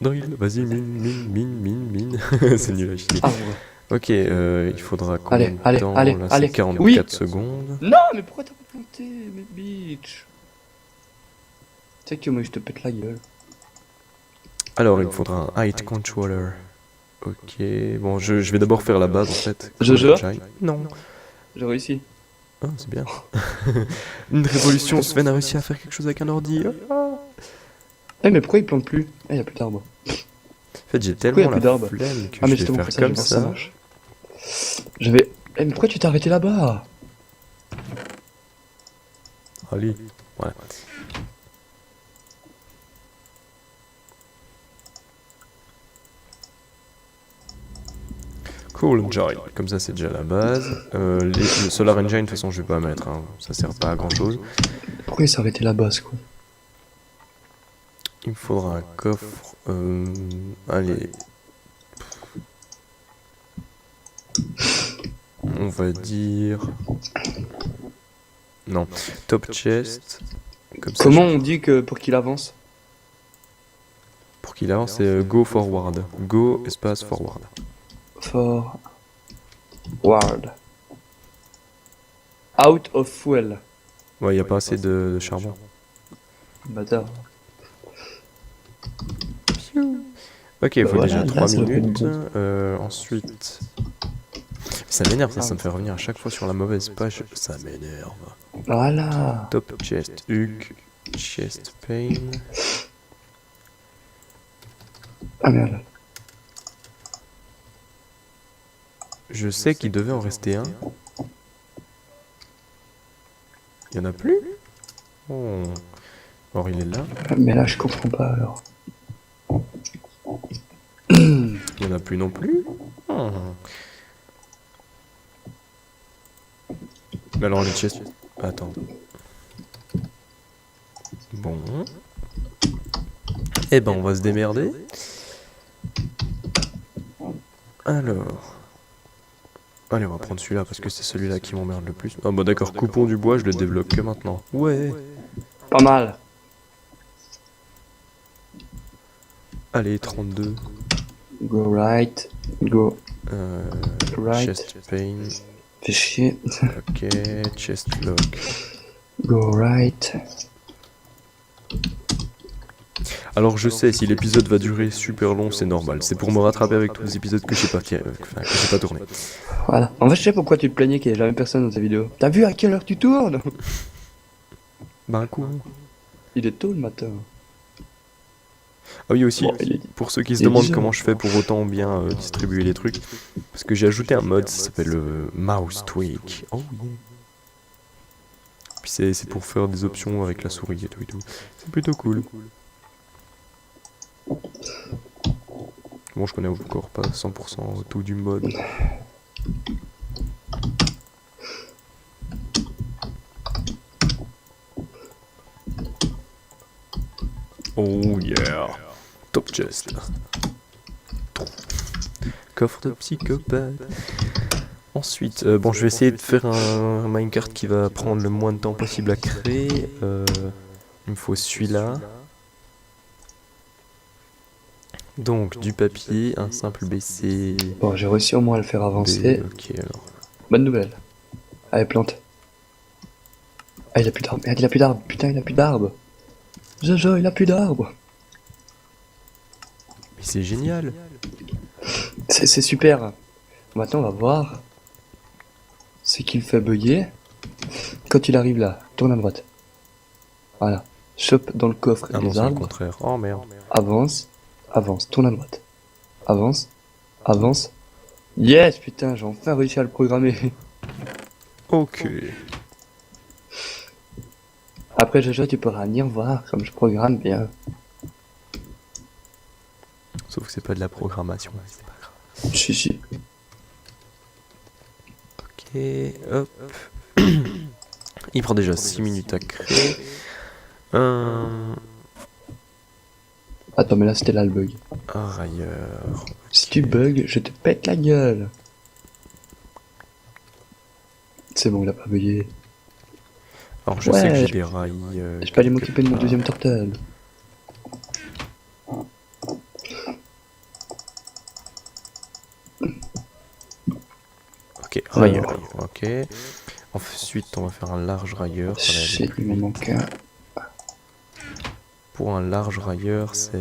Drill, vas-y, mine. C'est nul à chier. Ah, ouais. Ok, il faudra combien de allez, temps? allez, Là, allez. c'est 44 Oui. secondes. Non, mais pourquoi t'as pas planté, mes bitch? Tu sais que moi, je te pète la gueule. Alors, il me faudra un height controller. Ok, bon, je vais d'abord faire la base en fait. Jojo? Non. J'ai réussi. Ah, c'est bien. Une révolution, Sven a réussi à faire quelque chose avec un ordi. Eh, mais pourquoi il plante plus? Eh, y a plus d'arbres. En fait, j'ai y a tellement plus la d'arbres? flemme que Ah, mais je vais justement, faire pour ça, je vais comme voir si ça ça. marche. Je vais. Eh, mais pourquoi tu t'es arrêté là-bas? Allez, voilà. Cool Engine, comme ça c'est déjà la base. Le Solar Engine, de toute façon, je vais pas mettre, hein. Ça sert pas à grand chose. Pourquoi il s'est arrêté là-bas, ce con? Il me faudra un coffre. Allez. On va dire... Non, top chest. Comme ça, Comment on dit que pour qu'il avance? pour qu'il avance, c'est go forward. Go espace forward. Forward. Out of fuel. Ouais, y a pas assez de charbon. Bâtard. Ok, il Bah faut voilà, déjà là, 3 ça aurait été minutes. bon. Ensuite... Ça m'énerve, ça me fait revenir à chaque fois sur la mauvaise page. Ça m'énerve. Voilà. Top chest, Hug, chest pain. Ah merde. Je sais qu'il devait en rester un. Il y en a plus? Oh. Or il est là. Mais là, je comprends pas alors. Il y en a plus non plus. Oh. Mais alors les chests... Attends. Bon. Eh ben on va se démerder. Alors... Allez, on va prendre celui-là parce que c'est celui-là qui m'emmerde le plus. Ah bah d'accord, coupons du bois, je le développe que maintenant. Ouais. Pas mal. Allez, 32. Go right. Go right. Chest pain. Fais chier. Ok, chest lock. Go right. Alors je sais, si l'épisode va durer super long, c'est normal. C'est pour me rattraper avec tous les épisodes que j'ai pas, que j'ai pas tourné. Voilà. En fait, je sais pourquoi tu te plaignais qu'il y ait jamais personne dans ta vidéo. T'as vu à quelle heure tu tournes? Bah un coup. Il est tôt le matin. Ah oui aussi, Bon, il est- pour ceux qui se il est demandent 10 heures. comment je fais pour autant bien distribuer les trucs, parce que j'ai ajouté un mode, ça s'appelle Mouse Tweak. Oh yeah. Puis c'est pour faire des options avec la souris et tout et tout. C'est plutôt cool. Bon, je connais encore pas 100% tout du mode. Oh yeah. Top chest. Coffre de psychopathe. Ensuite, bon, je vais essayer de faire un minecart qui va prendre le moins de temps possible à créer. Il me faut celui-là. Donc, du papier, un simple BC. Bon, j'ai réussi au moins à le faire avancer. Ok, alors. Bonne nouvelle. Allez, plante. Ah, il a plus d'arbres. Merde, il a plus d'arbres. Putain, il a plus d'arbres. Jojo, il a plus d'arbres. Mais c'est génial. C'est super. Maintenant, on va voir ce qu'il fait bugger. Quand il arrive là, tourne à droite. Voilà. Chope dans le coffre Ah non, les c'est le arbres. contraire. Oh merde. Avance. Avance. Tourne à droite. Avance. Avance. Yes, putain, j'ai enfin réussi à le programmer. Ok. Après, Jojo, tu pourras venir voir comme je programme bien. Sauf que c'est pas de la programmation, c'est pas grave. Si, si. Ok, hop. Il prend déjà 6 minutes à créer. Attends, mais là, c'était là le bug. Un railleur. Si tu bugs, je te pète la gueule. C'est bon, il a pas bugué. Alors je Ouais, sais que j'ai je- des rails. Je peux aller m'occuper de mon quelque deuxième turtle. part. Ok, railleur. Ok. Ensuite, on va faire un large railleur. Ça va aller Shit, plus il me vite. manque un. Pour un large railleur, c'est.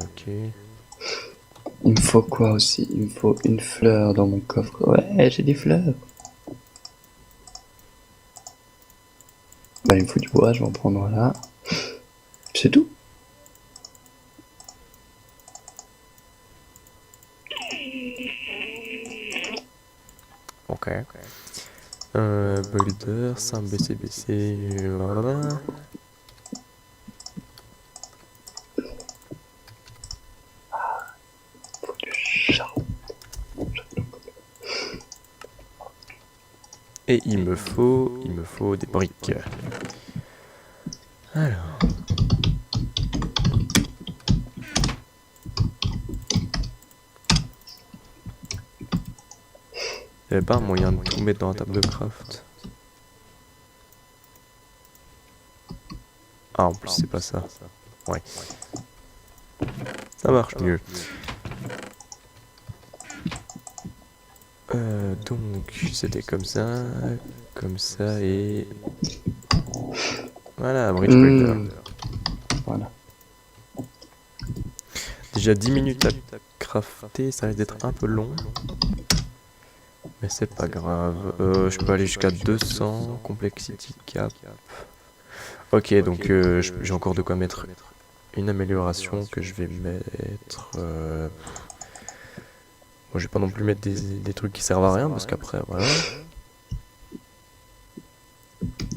Ok. Il me faut quoi aussi? Il me faut une fleur dans mon coffre. Ouais, j'ai des fleurs. Bah, il me faut du bois, je vais en prendre là. C'est tout. Ok. Builder, c'est un BCBC. Voilà. Faut du charbon. Et il me faut des briques. Alors. Il n'y avait pas un moyen de tout mettre dans la table de craft? Ah, en plus, c'est pas ça. Ouais. Ça marche mieux. Donc, c'était comme ça et... Voilà, Bridge Builder. Voilà. Déjà 10 minutes à crafter, ça risque d'être un peu long. Mais c'est pas grave. Je peux aller jusqu'à 200, Complexity Cap. Ok, donc j'ai encore de quoi mettre une amélioration que je vais mettre... Moi, je vais pas non plus mettre des trucs qui servent à rien, parce qu'après, voilà.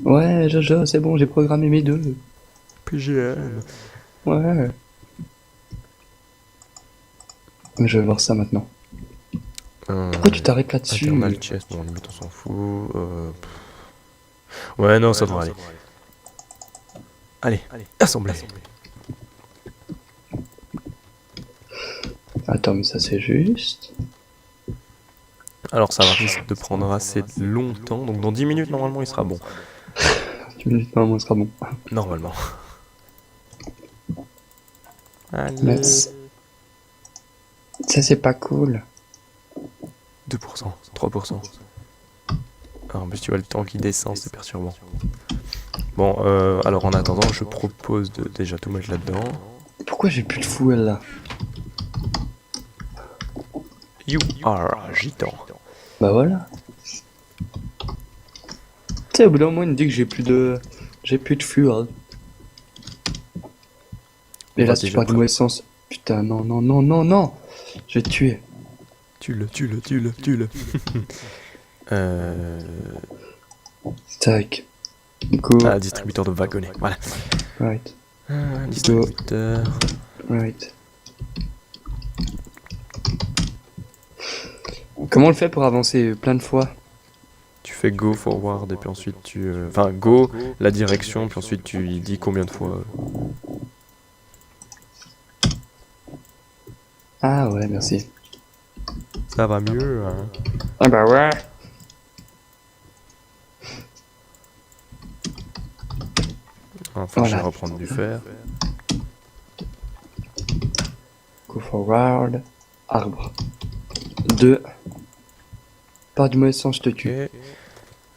Ouais, Jojo, c'est bon, j'ai programmé mes deux. PGM. Ouais. Je vais voir ça maintenant. Pourquoi tu t'arrêtes là-dessus? Internal chest, bon, limite, on s'en fout. Ouais, non, ça devrait aller. Allez, assembler. Attends, mais ça c'est juste. Alors, ça risque de prendre assez longtemps, donc dans 10 minutes, normalement, il sera bon. Tu me dis, non, moi, ce sera bon. Normalement. Mais Allez. ça, c'est pas cool. 2%, 3%. Ah, en plus, tu vois le temps qui descend, c'est perturbant. Bon, alors en attendant, je propose de déjà tout mettre là-dedans. Pourquoi j'ai plus de fuel là? You are gitan. Bah voilà. Tu sais, au bout d'un moment, il me dit que j'ai plus de fuel. Mais là, si tu parles de mon essence. Putain, non, non, non, non, non. Je vais te tuer. Tue-le. Tac. Go. Ah, distributeur de wagonnets, voilà. Right. Distributeur. Right. Comment on le fait pour avancer plein de fois? Tu fais go forward et puis ensuite tu... Enfin, go, la direction, puis ensuite tu y dis combien de fois. Ah ouais, merci. Ça va mieux, hein. Ah bah ouais. Enfin, je vais reprendre du fer. Go forward. Arbre. 2. Pas du mauvais sens, je te tue. Ok.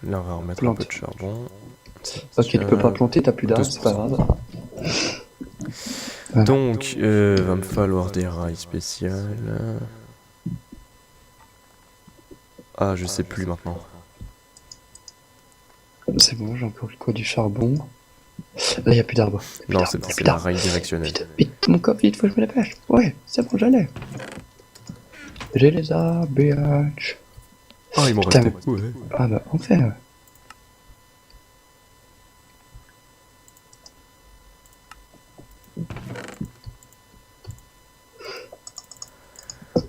Là, on va remettre un peu de charbon. Ok, tu peux pas planter, t'as plus d'arbres, c'est pas grave. Donc, va me falloir des rails spéciales. Ah, je sais plus maintenant. C'est bon, j'ai encore quoi du charbon. Là, y a plus d'arbres. Non, c'est la rail directionnelle. Vite, mon coffre, vite, faut que je me dépêche. Ouais, c'est bon, j'allais. J'ai les arbres, BH. Ah, ils m'ont resté. Ouais. Ah bah, enfin.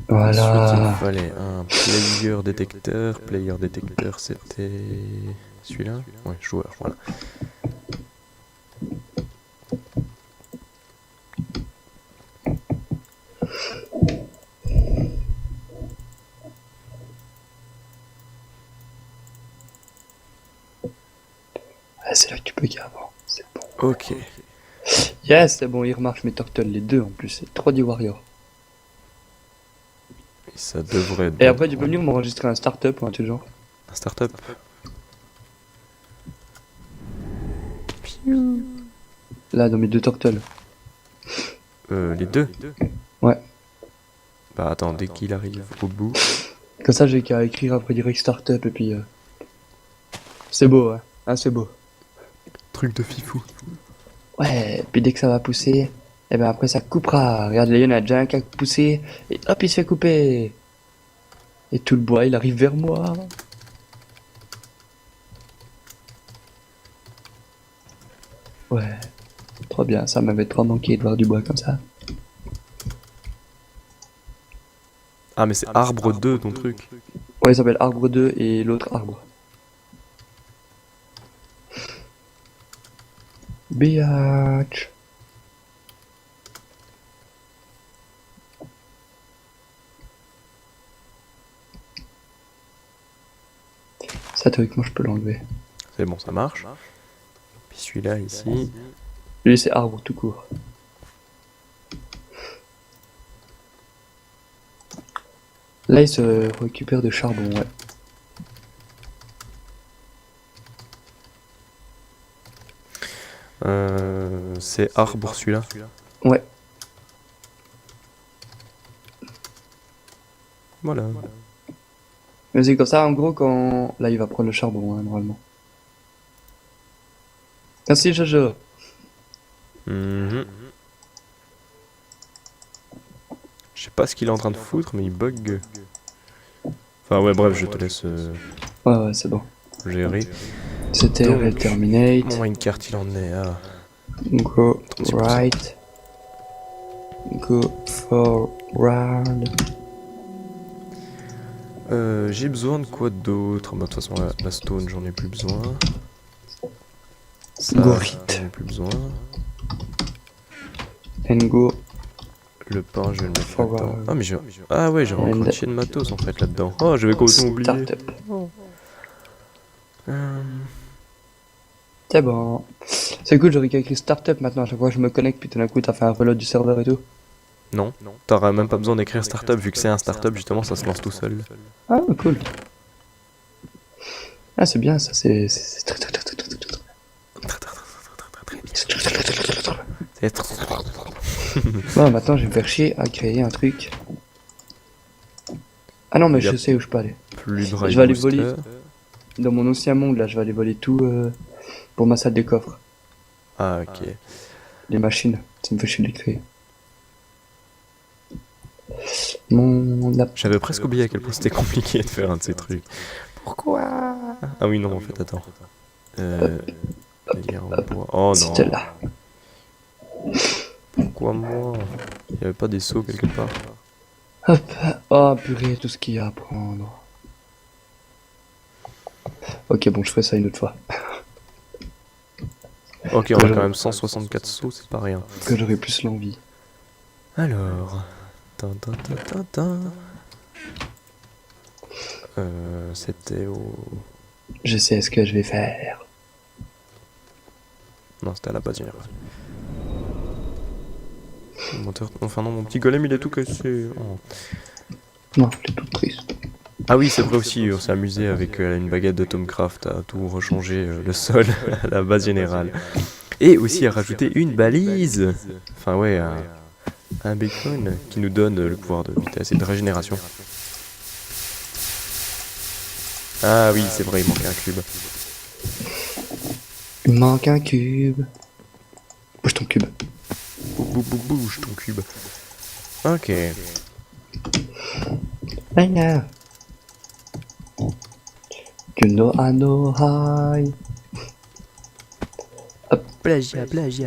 Voilà. Ensuite, il me fallait un player détecteur. Player détecteur, c'était celui-là? Ouais, joueur, voilà. Ah, c'est là que tu peux y avant. C'est bon. Ok. Yes, c'est bon, ils remarchent mes turtles, les deux en plus. C'est 3D Warrior. Et ça devrait être Et bon. après, tu peux venir m'enregistrer un start-up ou un truc genre. Un start-up. Là, dans mes deux turtles. Les deux? Ouais. Bah attends, dès qu'il arrive au bout. Comme ça, j'ai qu'à écrire après direct start-up et puis. C'est beau, hein. Ah, c'est beau. Truc de fifou. Ouais, puis dès que ça va pousser, et ben après ça coupera. Regarde, Léon a déjà un qui a poussé, et hop, il se fait couper. Et tout le bois, il arrive vers moi. Ouais, trop bien, ça m'avait trop manqué de voir du bois comme ça. Ah, mais c'est arbre 2 ton truc. Ouais, il s'appelle Arbre 2 et l'autre Arbre. Biatch. Ça, théoriquement, je peux l'enlever. C'est bon, ça marche. Puis celui-là ici. Lui, c'est arbre tout court. Là, il se récupère de charbon, ouais. C'est arbre celui-là. Ouais. Voilà. Mais c'est comme ça, en gros, quand... Là, il va prendre le charbon, hein, normalement. Merci, Jojo. Mhm. Je sais pas ce qu'il est en train de foutre, mais il bug. Enfin ouais, bref, je te laisse Ouais, c'est bon. gérer. C'était Donc, Red Terminate. Mon minecart il en est à... Go 36%. right. Go forward. J'ai besoin de quoi d'autre? Bah, de toute façon, la stone, j'en ai plus besoin. Ça, Go j'en right. ai plus besoin. And go Le pain, je vais le mettre forward. là-dedans. Ah, mais j'ai... Ah ouais, j'ai encore And- une chienne matos en fait là-dedans. Oh, j'avais complètement oublié. Startup. Euh, C'est bon. C'est cool, j'aurais qu'à écrire startup maintenant. À chaque fois que je me connecte, puis tout d'un coup, t'as fait un reload du serveur et tout. Non, t'auras même pas besoin d'écrire startup vu que c'est un startup, justement, ça se lance tout seul. Ah, cool. Ah, c'est bien, ça, c'est très très très très très très très. Bon, maintenant, je vais me faire chier à créer un truc. Ah non, mais Yep. je sais où je peux aller. Plus de Je rail vais aller booster. voler. Dans mon ancien monde, là, je vais aller voler tout pour ma salle des coffres. Ah, ok. Les machines, ça me fait chier de les créer. Mon laptop. J'avais presque oublié à quel point c'était compliqué de faire un de ces trucs. Pourquoi? Ah oui, non, en fait, attends. Lire en bois. Oh non. C'était là. Pourquoi moi? Il y avait pas des seaux quelque part? Hop. Oh purée, tout ce qu'il y a à prendre. Ok, bon, je ferai ça une autre fois. Ok, on a quand même 164 seaux, c'est pas rien. Que j'aurai plus l'envie. Alors. Tin, tin, tin, tin, tin. C'était au... Je sais ce que je vais faire. Non, c'était à la base générale. Le moteur... Enfin non, mon petit golem il est tout cassé. Oh. Non, j'ai tout triste. Ah oui, c'est vrai aussi, on s'est amusé avec une baguette de Tomcraft à tout rechanger le sol à la base générale. Et aussi à rajouter une balise. Enfin ouais, un beacon qui nous donne le pouvoir de vitesse et de régénération. Ah oui, c'est vrai, il manquait un cube. Il manque un cube. Bouge ton cube. Bouge ton cube. Ok. Voilà. You know I know high. Plagiat. Il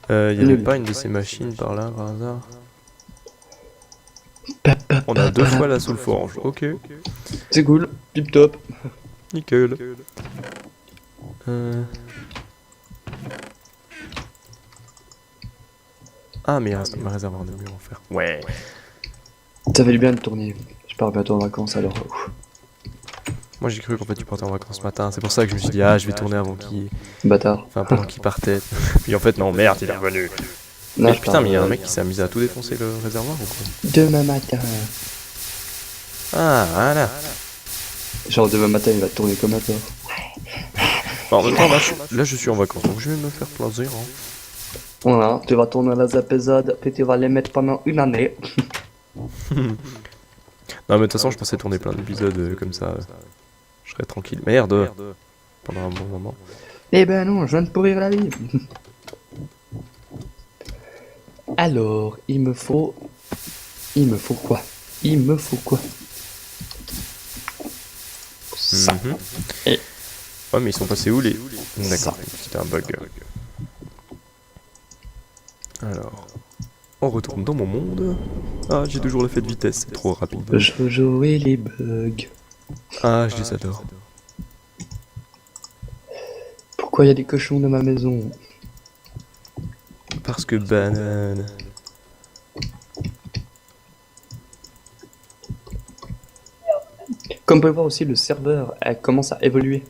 y avait pas une de ces machines par là, par hasard? On a deux fois la soul forge, ok. C'est cool, tip top. Nickel. Ah mais il reste ma réservoir de mur en fer. Ouais. Ça fait du bien de tourner. Je pars bientôt en vacances alors. Moi j'ai cru qu'en fait tu partais en vacances ce matin, c'est pour ça que je me suis dit ah je vais tourner avant qu'il... Bâtard. Enfin pendant qu'il partait. Puis en fait non merde il est revenu. Non, Mais je putain pars, mais il y a un mec qui s'est amusé à tout défoncer le réservoir ou quoi? Demain matin. Ah voilà. Genre demain matin il va tourner comme un porc. Bon, en même temps là je suis en vacances donc je vais me faire plaisir. Hein. Voilà, tu vas tourner les épisodes, puis tu vas les mettre pendant une année. Non mais de toute façon je pensais tourner plein d'épisodes comme ça. Je serais tranquille. Merde. Pendant un bon moment. Eh ben non, je viens de pourrir la vie. Alors, il me faut quoi? Il me faut quoi? Ça. Mhm. Et- Ouais mais ils sont passés où les... Ça. D'accord, c'était un bug. Alors... On retourne dans mon monde. Ah j'ai toujours l'effet de vitesse, c'est trop rapide. Jojo et les bugs. Ah je les adore. Pourquoi il y a des cochons dans ma maison? Parce que banane. Comme vous pouvez voir aussi, le serveur commence à évoluer.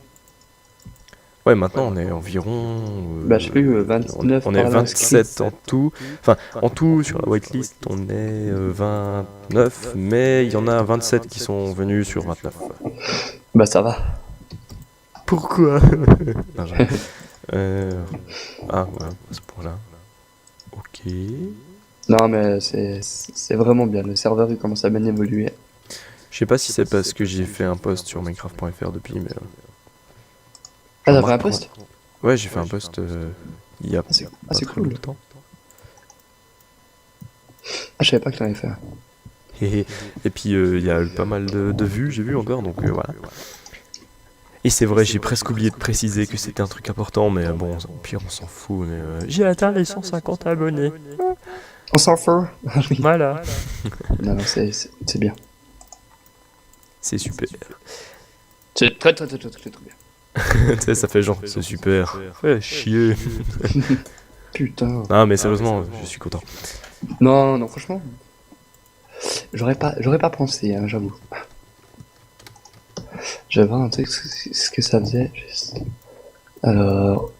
Ouais, maintenant on est environ. Bah, je sais plus, on 29 on est par là inscrits. 27 en tout. Enfin, en tout, sur la whitelist, on est 29, mais il y en a 27 qui sont venus sur 29. Bah, ça va. Pourquoi? Non, Ah, ouais, à ce point-là. Ok. Non, mais c'est vraiment bien. Le serveur, il commence à bien évoluer. Je sais pas si c'est parce que j'ai fait un post sur Minecraft.fr depuis, mais. Ah, j'en t'as fait un remarque post? Ouais, j'ai fait un post il y a c'est pas c'est très cool. longtemps. Ah, je savais pas que t'en avais fait un. Et puis il y a eu pas mal de vues, j'ai vu encore, donc voilà. Et c'est vrai, j'ai presque oublié de préciser que c'était un truc important, mais bon, au pire on s'en fout. Mais j'ai atteint les 150 abonnés. On s'en fout. Ah, oui. Voilà. Non, non, c'est bien. C'est super. C'est très, très, très, très, très, très bien. Tu sais, ça fait genre, c'est super. Ouais, chier. Putain. Non, mais sérieusement, je suis content. Non, non, franchement. J'aurais pas pensé, hein, j'avoue. J'avais un truc, ce que ça faisait. Juste. Alors,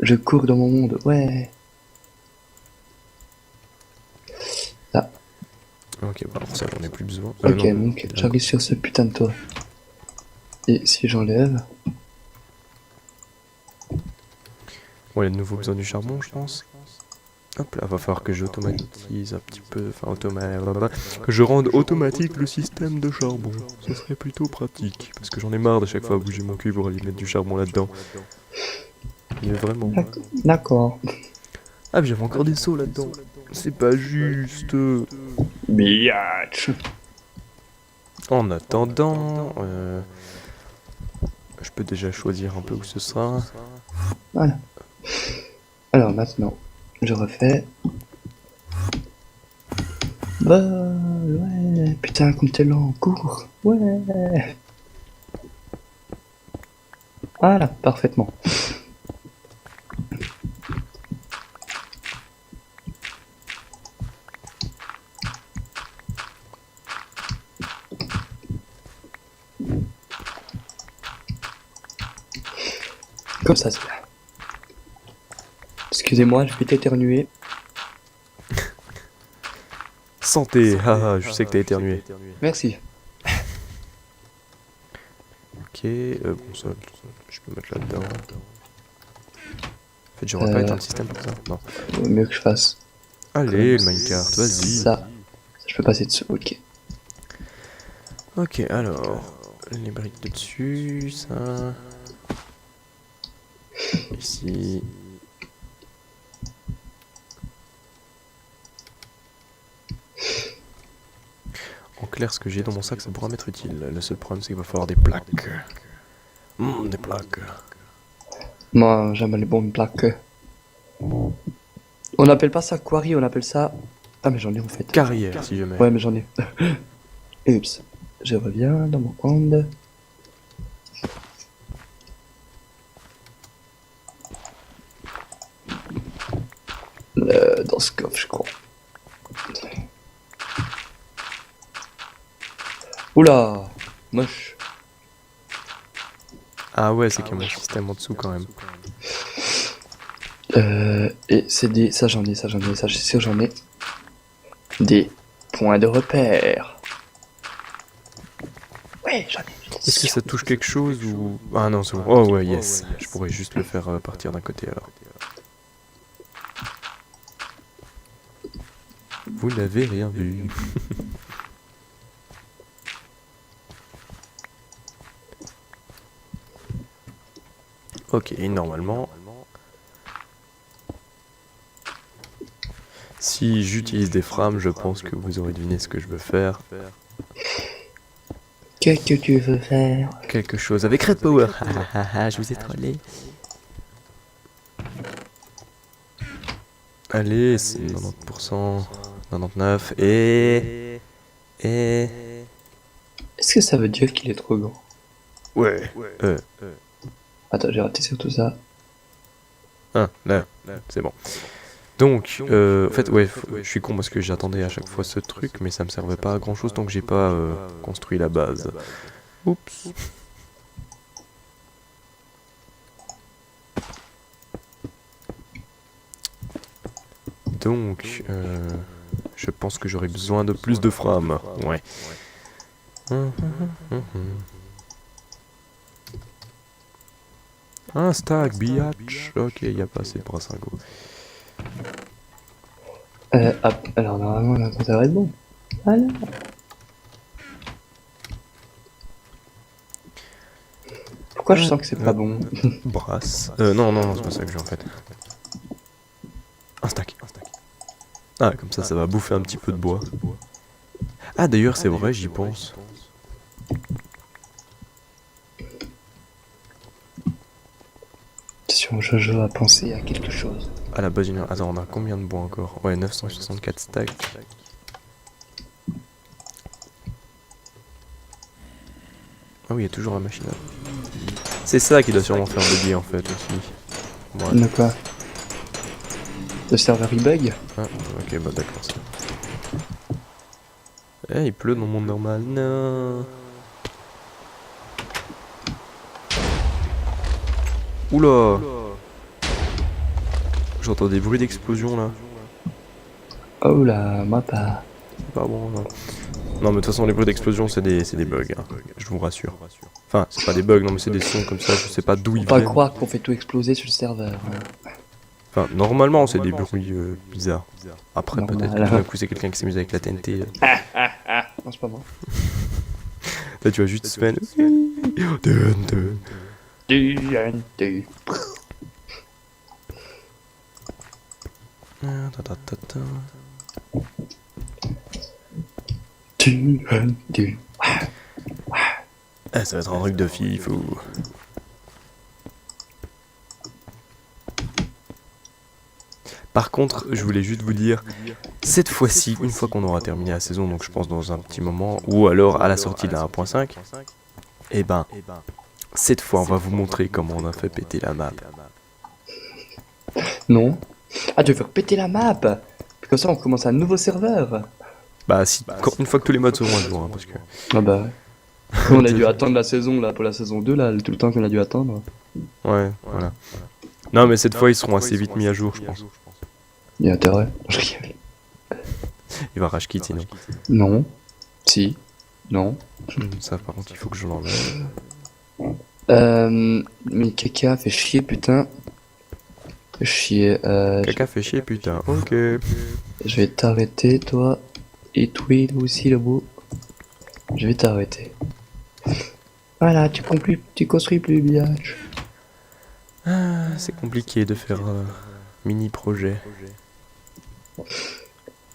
je cours dans mon monde. Ouais. Là. Ok, bah pour ça j'en ai plus besoin. Ok, Non. donc j'arrive sur ce putain de toit. Et si j'enlève. Bon, il y a de nouveau besoin du charbon, je pense. Hop là, va falloir que j'automatise un petit peu, que je rende automatique le système de charbon. Ce serait plutôt pratique, parce que j'en ai marre de chaque fois bouger mon cul pour aller mettre du charbon là-dedans. Mais vraiment. D'accord. Ah, mais j'avais encore des seaux là-dedans. C'est pas juste. Biatch. En attendant, je peux déjà choisir un peu où ce sera. Voilà. Alors maintenant, je refais. Bah ouais, putain, comme t'es lent, cours. Ouais. Voilà, parfaitement. Comme ça, c'est bien. Excusez-moi, je vais t'éternuer. Santé, haha, je sais que t'as éternué. Merci. Ok, bon, ça, je peux mettre là-dedans. En fait, j'aurais pas éteint le système pour ça. Non. Vaut mieux que je fasse. Allez, le minecart, vas-y. Ça, je peux passer dessus. Ok. Ok, alors, les briques de dessus, ça. Ici. En clair, ce que j'ai dans mon sac, ça pourra m'être utile. Le seul problème, c'est qu'il va falloir des plaques. Des plaques. Moi, j'aime les bonnes plaques. On appelle pas ça quarry, on appelle ça. Ah, mais j'en ai en fait. Carrière, si jamais. Ouais, mais j'en ai. Oups. Je reviens dans mon compte. Dans ce coffre, je crois. Oula, moche. Ah ouais, c'est qu'il y a mon système en dessous quand même. Et c'est des. Ça, j'en ai, ça, je suis sûr, j'en ai. Des points de repère. Ouais, j'en ai. Est-ce que ça touche quelque chose ou... Ah non, c'est bon. Oh ouais, yes. Je pourrais juste le faire partir d'un côté alors. Vous n'avez rien vu. Ok, normalement... Si j'utilise des frames, je pense que vous aurez deviné ce que je veux faire. Qu'est-ce que tu veux faire? Quelque chose avec Red Power. Je vous ai trollé. Allez, c'est 90%, 99 et... Est-ce que ça veut dire qu'il est trop grand? Ouais. Attends, j'ai raté sur tout ça. Là, c'est bon. Donc, en fait, ouais, je suis con parce que j'attendais à chaque fois ce truc, mais ça me servait pas à grand chose tant que j'ai pas construit la base. Oups. Donc, je pense que j'aurai besoin de plus de frames. Ouais. Un stack, biatch. Ok, y a pas assez de brassingo. Hop, alors normalement là, ça va être bon. Voilà. Pourquoi je sens que c'est pas bon? Brasse. Non, c'est pas ça que j'ai en fait. Un stack. Ah, comme ça va bouffer un petit peu de bois. Ah, d'ailleurs, c'est vrai, j'y pense. Attention, Jojo a pensé à quelque chose. À la base, attends, on a combien de bois encore? Ouais, 964 stacks. Ah oui, il y a toujours la machine. C'est ça qui doit sûrement faire bugger en fait aussi. Ouais. De quoi? Le serveur il bug? Ah, ok, bah d'accord. Ça. Eh, il pleut dans mon normal. Non. Oula. J'entends des bruits d'explosion là. Oh là, moi pas. C'est pas bon. Non, mais de toute façon, les bruits d'explosion, c'est des bugs. Hein. Je vous rassure. Enfin, c'est pas des bugs, non, mais c'est des sons comme ça. Je sais pas d'où ils Faut pas viennent. croire qu'on fait tout exploser sur le serveur. Enfin, normalement, c'est des bruits bizarres. Après, Normal. peut-être que tout d'un coup, c'est quelqu'un qui s'amuse avec la TNT. Non, c'est pas moi. Là, tu vas juste Sven. TNT. TNT. Ah, ça va être un truc de fif ou. Par contre, je voulais juste vous dire, cette fois-ci, une fois qu'on aura terminé la saison, donc je pense dans un petit moment, ou alors à la sortie de la 1.5, eh ben, cette fois, on va vous montrer comment on a fait péter la map. Non. Ah, tu veux faire péter la map? Comme ça, on commence un nouveau serveur. Bah, si, une fois que tous les modes seront à jour, hein, parce que. Ah bah ouais. On a dû attendre la saison là pour la saison 2 là, tout le temps qu'on a dû attendre. Ouais, voilà. Non, mais cette fois, ils seront assez vite mis à jour, je pense. Il y a intérêt. Je rigole. Il va rage quitter, sinon. Non. Si. Non. Ça, par contre, il faut que je l'enlève. Mais caca fait chier, putain. Fait chier. Caca fait chier, putain. Ok. Je vais t'arrêter, toi. Et toi aussi, le beau. Je vais t'arrêter. Voilà, tu construis plus, biatch. Ah, c'est compliqué de faire mini projet.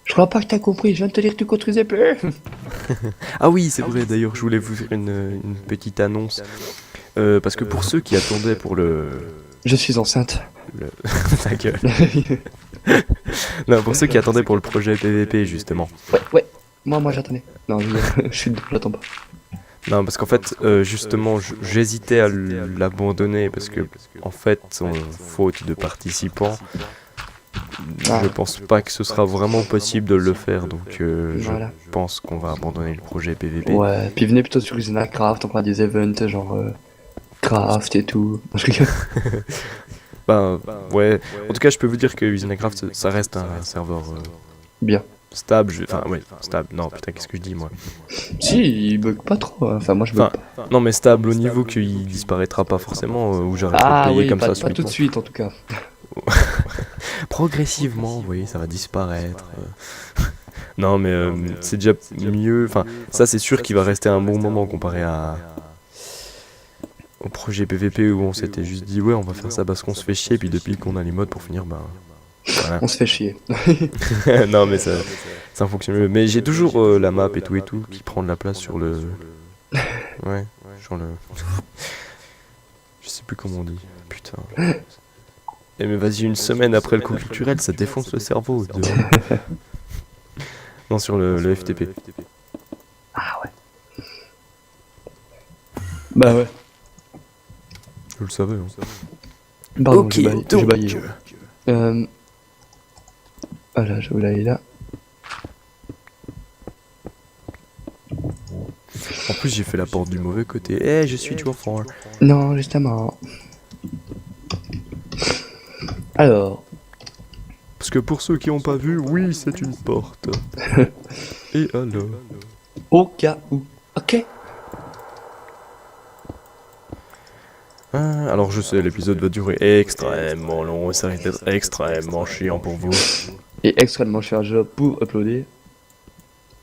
Je crois pas que t'as compris, je viens de te dire que tu construisais plus. Ah oui, c'est vrai, d'ailleurs, je voulais vous faire une petite annonce. Parce que pour ceux qui attendaient pour Je suis enceinte. Ta gueule. Non, pour ceux qui attendaient pour le projet PVP, justement. Ouais. Moi j'attendais. Non, je suis dedans, j'attends pas. Non, parce qu'en fait, justement, j'hésitais à l'abandonner parce que, en fait, faute de participants, je pense pas que ce sera vraiment possible de le faire. Donc, Voilà. je pense qu'on va abandonner le projet PVP. Ouais, puis venez plutôt sur Usina Craft, on fera des events genre craft et tout. Je rigole. Ben, ouais. En tout cas, je peux vous dire que Usinacraft, ça reste un serveur Bien. stable. Enfin, ouais, stable. Non, putain, qu'est-ce que je dis, moi? Si, il bug pas trop. Hein. Enfin, moi je bug Enfin, pas. non, mais stable au niveau qu'il disparaîtra pas forcément, où j'arrêterai de Ah payer oui, comme pas, ça pas tout de subitement. suite en tout cas. Progressivement, vous voyez, ça va disparaître. Non, mais c'est déjà mieux. Enfin, ça, c'est sûr qu'il va rester un bon moment comparé au projet PVP où on s'était juste dit, ouais, on va faire ça parce qu'on se fait chier, puis depuis qu'on a les modes pour finir, ben. Voilà. On se fait chier. Non, mais ça fonctionne mieux. Mais j'ai toujours la map et tout qui prend de la place sur le. Ouais, sur le. Je sais plus comment on dit. Putain. Eh mais vas-y, une semaine après le coup culturel, ça défonce le cerveau. Non, sur le FTP. Ah ouais. Bah ouais. Je le savais. Hein. Pardon, Ok, j'ai baillé. Voilà, je vous l'ai là. En plus, j'ai fait la porte du mauvais côté. Eh, je suis toujours fort. Non, justement. Alors, Parce que pour ceux qui n'ont pas vu, oui, c'est une porte. Et alors? au cas où. Ok. Alors je sais, l'épisode va durer extrêmement long et ça risque d'être extrêmement chiant pour vous. Et extrêmement cher job pour uploader.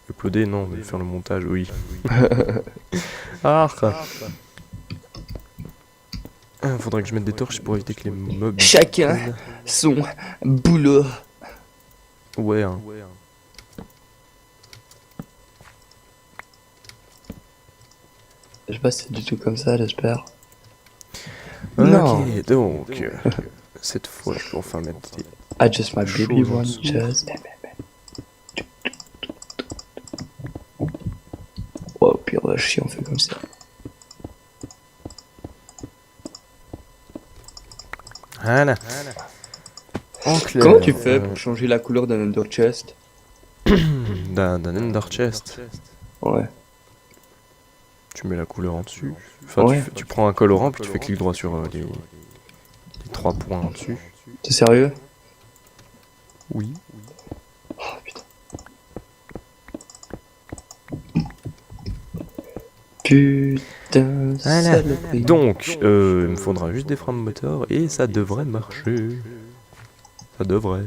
Uploader, non, mais faire le montage, oui. Ah, faudrait que je mette des torches pour éviter que les mobs... Chacun son boulot. Ouais, hein. Je sais pas si c'est du tout comme ça, j'espère. Ok, Non. donc... cette fois, je peux enfin mettre des... I just my baby Chose en one, dessous. just... Ouais, au pire, on va chier, on fait comme ça. Voilà. En clair... Comment tu fais pour changer la couleur d'un Ender Chest? d'un Ender Chest. Ouais. Tu mets la couleur en dessus. Enfin, Ouais. tu prends un colorant, puis tu fais clic droit sur les 3 points en dessus. T'es sérieux? Oui. Oh putain. Putain, Voilà. saloperie. Donc, il me faudra juste des freins de moteur et ça devrait marcher. Ça devrait.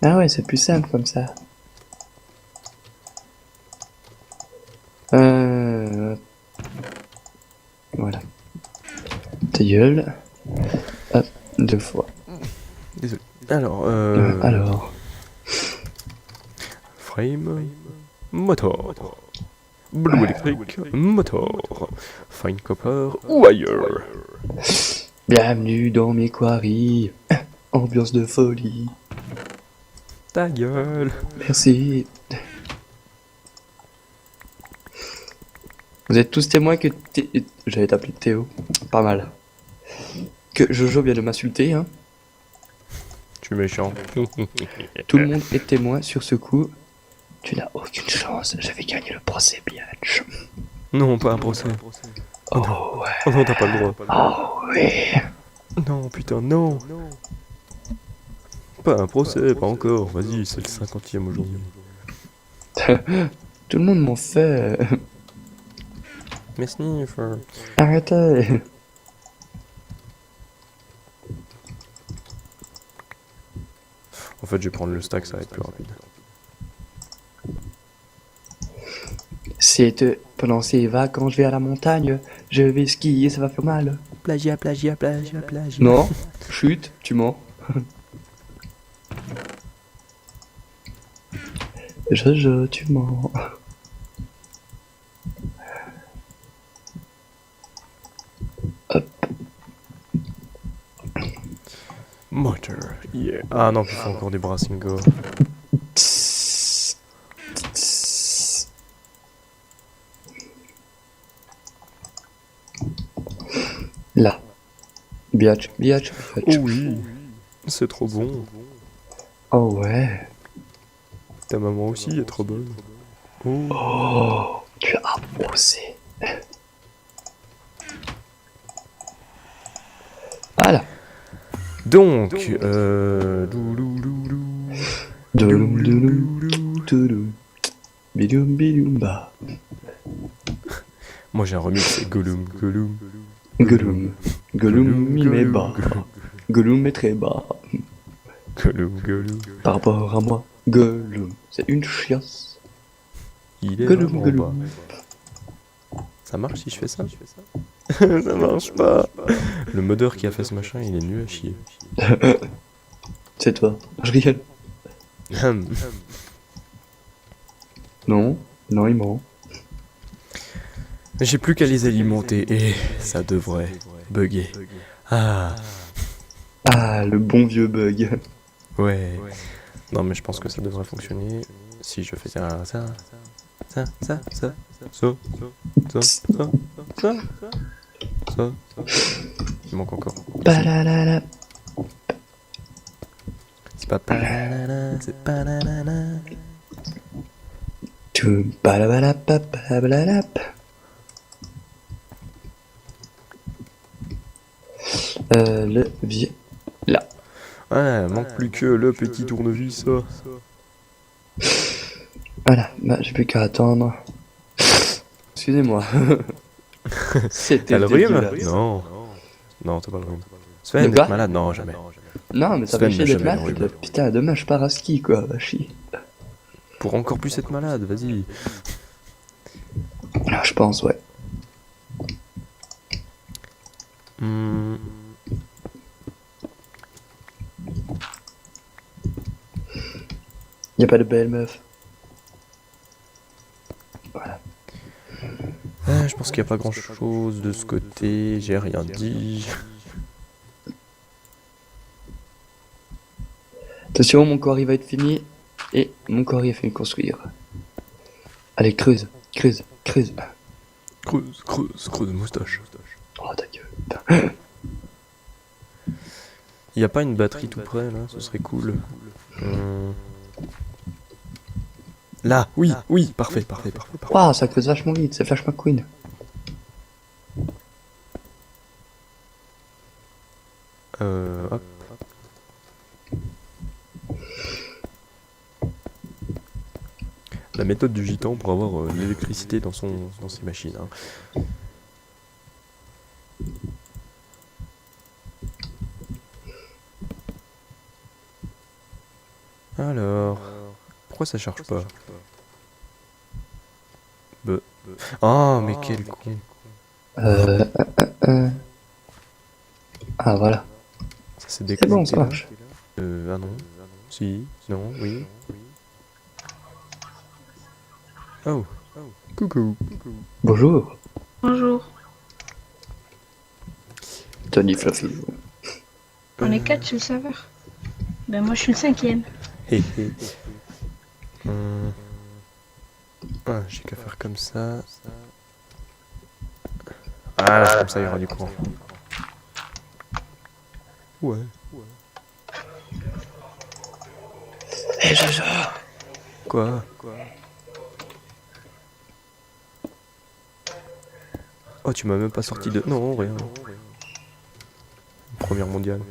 Ah ouais, c'est plus simple comme ça. Voilà. Ta gueule. Hop, 2 fois. Désolé. Alors, Alors. frame, motor, blue électrique, motor, fine copper, wire. Bienvenue dans mes quarries. Ambiance de folie. Ta gueule. Merci. Vous êtes tous témoins que j'allais t'appeler Théo. Pas mal. Que Jojo vient de m'insulter, hein. Tu es méchant. Tout le monde est témoin sur ce coup. Tu n'as aucune chance. J'avais gagné le procès, biatch. Non, pas un procès. Oh ouais. Oh non, t'as pas le droit. Oh oui. Non, putain, non. Pas un procès, pas encore. Vas-y, c'est le 50e aujourd'hui. Tout le monde m'en fait. Mais sniff. Arrêtez. En fait, je vais prendre le stack, ça va être plus rapide. Pendant ces vacances, je vais à la montagne. Je vais skier, ça va faire mal. Plagiat, plagiat, plagiat, plagiat. Non. Chut, tu mens. Jojo, tu mens. Hop. Motor, yeah. Ah non, il faut encore des brassingo. Là. Biatch, biatch, Oh biatch. oui, c'est trop bon. Oh ouais. Ta maman aussi est trop bonne. Oh. Oh, tu as osé. Voilà. Donc, Douloum, douloum, douloum. Bidoum, bidoum, bah. moi j'ai un remix, c'est Gollum, Gollum. Gollum. Gollum, il met bas. Gollum est très bas. Gollum, Gollum. Par rapport à moi, Gollum, c'est une chiasse. Il est Gollum, vraiment Gollum. bas. Ça marche si je fais ça? Ça marche pas. Le modeur qui a fait ce machin, il est nul à chier. C'est toi. Je rigole. Non, non, il ment. J'ai plus qu'à les alimenter et ça devrait bugger. Ah, Ah, le bon vieux bug. ouais. Non mais je pense que ça devrait fonctionner si je fais ça. Il manque encore. Palalala. C'est pas palalala, c'est palalala. Toum, palabalap, palabalap. Levier. Là. Ouais, manque plus que le petit tournevis. Voilà, bah j'ai plus qu'à attendre. Excusez-moi. T'as C'était le rhume? dégueulasse. Non. Non, t'as pas le rhume. De Sven, quoi? d'être malade? Non, jamais. Non, mais ça fait Sven n'a chier d'être jamais le malade. rhume. Putain, demain je pars à ski, quoi. Va chier. Pour encore plus être malade, vas-y. Ah, je pense, ouais. Hmm. Y a pas de belle meuf. Voilà. Je pense qu'il n'y a pas grand chose de ce côté, j'ai rien dit. Attention, mon corps il va être fini. Et mon corps il a fini de construire. Allez, creuse, creuse, creuse. Creuse, creuse, creuse moustache. Oh ta gueule. Il n'y a pas une batterie tout près là, ce serait cool. Là, oui, oui, parfait, parfait, parfait, parfait. Waouh, ça creuse vachement vite, c'est Flash McQueen. Hop. La méthode du gitan pour avoir l'électricité dans ses machines. Hein. Alors, pourquoi ça charge pas? Oh, mais quel con. Ah voilà. Ça s'est C'est déconnecté bon, ça là. marche. Ah non. Si, non, oui. Oh. Coucou. Bonjour, Bonjour. Tony Fluffy. On est 4 sur le serveur. Ben moi je suis le 5e. Hé hé. Ah, j'ai qu'à faire comme ça. Ah, comme ça il y aura du courant. Ouais. Hé Jojo. Quoi? Oh, tu m'as même pas sorti de... Non, rien. Première mondiale.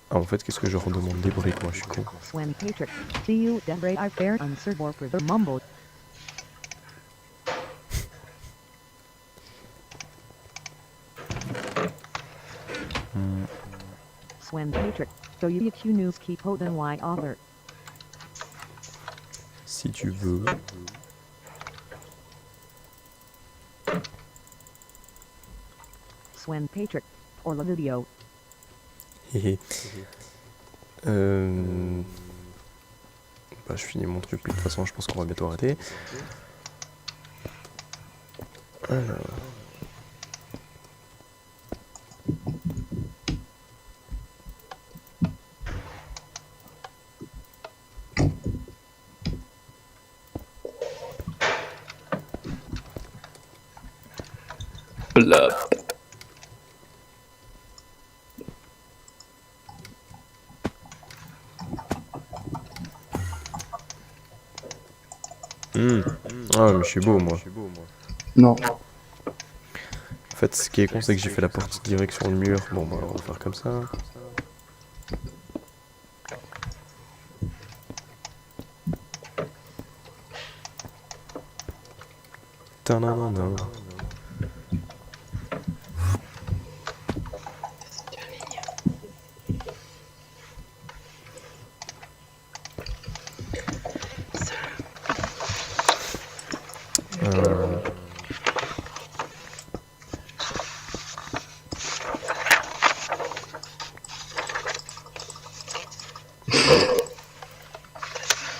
Ah, en fait, qu'est-ce que je redemande des briques, moi, je suis con. Swen Patrick, see you Debre I fair on server for the mumble. Swen Patrick, so you news keep holding why other. Si tu veux. Swen Patrick, pour la vidéo. Hé hé. Bah, je finis mon truc, puis de toute façon, je pense qu'on va bientôt arrêter. Alors... Blop. Ah, mais je suis beau, moi. Non. En fait, ce qui est con, c'est que j'ai fait la porte direct sur le mur. Bon, bah, on va faire comme ça. Tananana.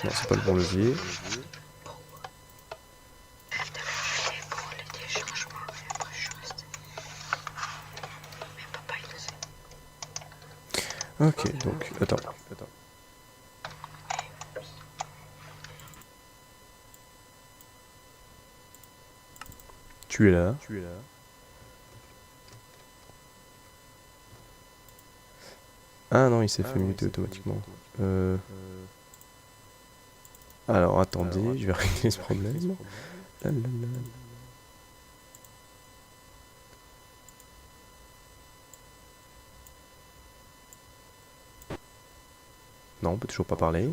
Non, c'est pas le bon levier. Ok, donc, attends. Tu es là. Ah non, il s'est fait muter automatiquement. Alors attendez, je vais régler ce problème. Non, on peut toujours pas parler.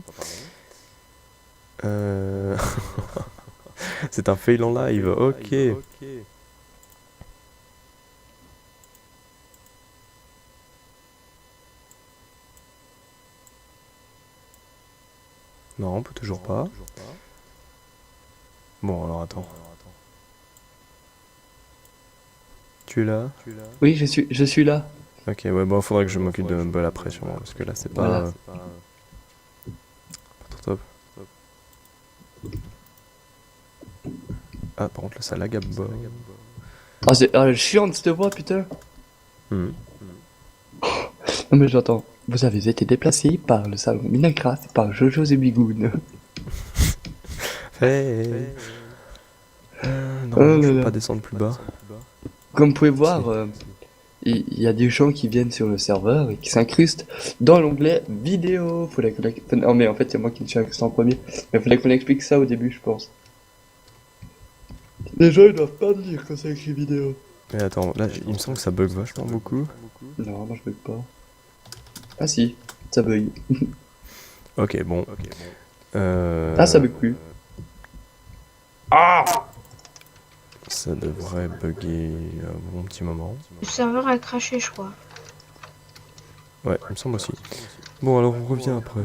C'est un fail en live, ok. Non, on peut toujours pas. Bon, alors attends. Tu es là? Oui, je suis là. Ok, ouais, bon, faudrait que je m'occupe de Mumble après, sûrement, parce que là, c'est pas, Voilà. pas trop top. Ah, par contre, là, ça lag à bord. Ah, c'est chiant de cette voix, putain. Hmm. Non, mais j'entends. Vous avez été déplacé par le salon Minecraft par Jojo et Bigoun. Hey. Non, Oh là je peux là. pas descendre plus bas. Comme vous pouvez voir, il y a des gens qui viennent sur le serveur et qui s'incrustent dans l'onglet vidéo. Non, mais en fait, c'est moi qui me suis incrusté en premier. Mais il fallait qu'on explique ça au début, je pense. Les gens, ils doivent pas me dire quand c'est écrit vidéo. Mais attends, là, il me semble que ça bug vachement beaucoup. Non, moi je bug pas. Ah si, ça bug. Ok, bon. Ah, ça bug plus. Ça devrait bugger un bon petit moment. Le serveur a craché, je crois. Ouais, il me semble aussi. Bon, alors on revient après.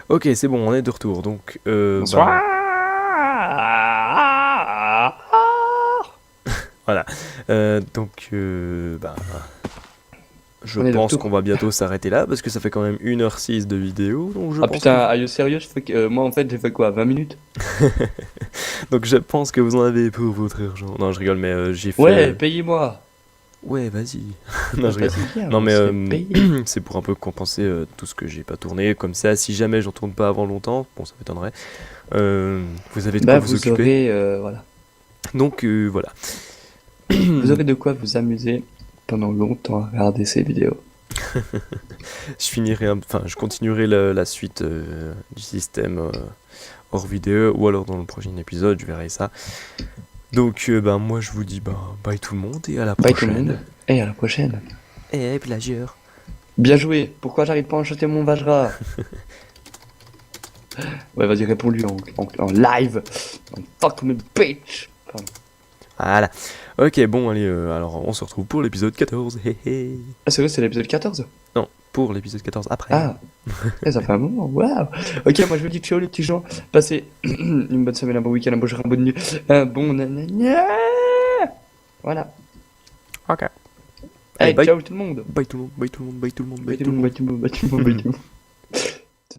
Ok, c'est bon, on est de retour. Donc, Bonsoir. voilà. Donc, je On est de pense retour. qu'on va bientôt s'arrêter là parce que ça fait quand même 1h06 de vidéo. Donc je Ah pense putain, are you serious? Moi en fait j'ai fait quoi? 20 minutes? donc je pense que vous en avez pour votre argent. Non, je rigole, mais j'ai fait. Ouais, payez-moi! Ouais, vas-y. Non, je rigole. Bien, Non, on mais se fait payer. c'est pour un peu compenser tout ce que j'ai pas tourné. Comme ça, si jamais j'en tourne pas avant longtemps, bon, ça m'étonnerait. Vous avez de quoi Bah vous vous occuper. aurez, voilà. Donc voilà. Vous aurez de quoi vous amuser pendant longtemps à regarder ces vidéos. Je continuerai la suite du système hors vidéo ou alors dans le prochain épisode, je verrai ça. Donc moi je vous dis bye tout le monde et à la Bye tout le prochaine. monde, et à la prochaine. Et plagieur. Bien joué! Pourquoi j'arrive pas à enchaîner mon Vajra? Ouais, vas-y, réponds-lui en live! En fuck me bitch! Pardon. Voilà. Ok, bon, allez, alors on se retrouve pour l'épisode 14. Hé hé. Ah, c'est vrai, c'est l'épisode 14? Non, pour l'épisode 14 après. Ah! Ça fait un moment, waouh! Ok, moi je vous dis ciao les petits gens, passez une bonne semaine, un bon week-end, un bon jour, un bon nuit, un bon nanana! Voilà. Ok. Allez, Allez, bye. ciao tout le monde! Bye tout le monde, bye tout le monde, bye tout le monde, Bye tout le monde, bye tout le monde, bye tout le monde, bye tout le monde.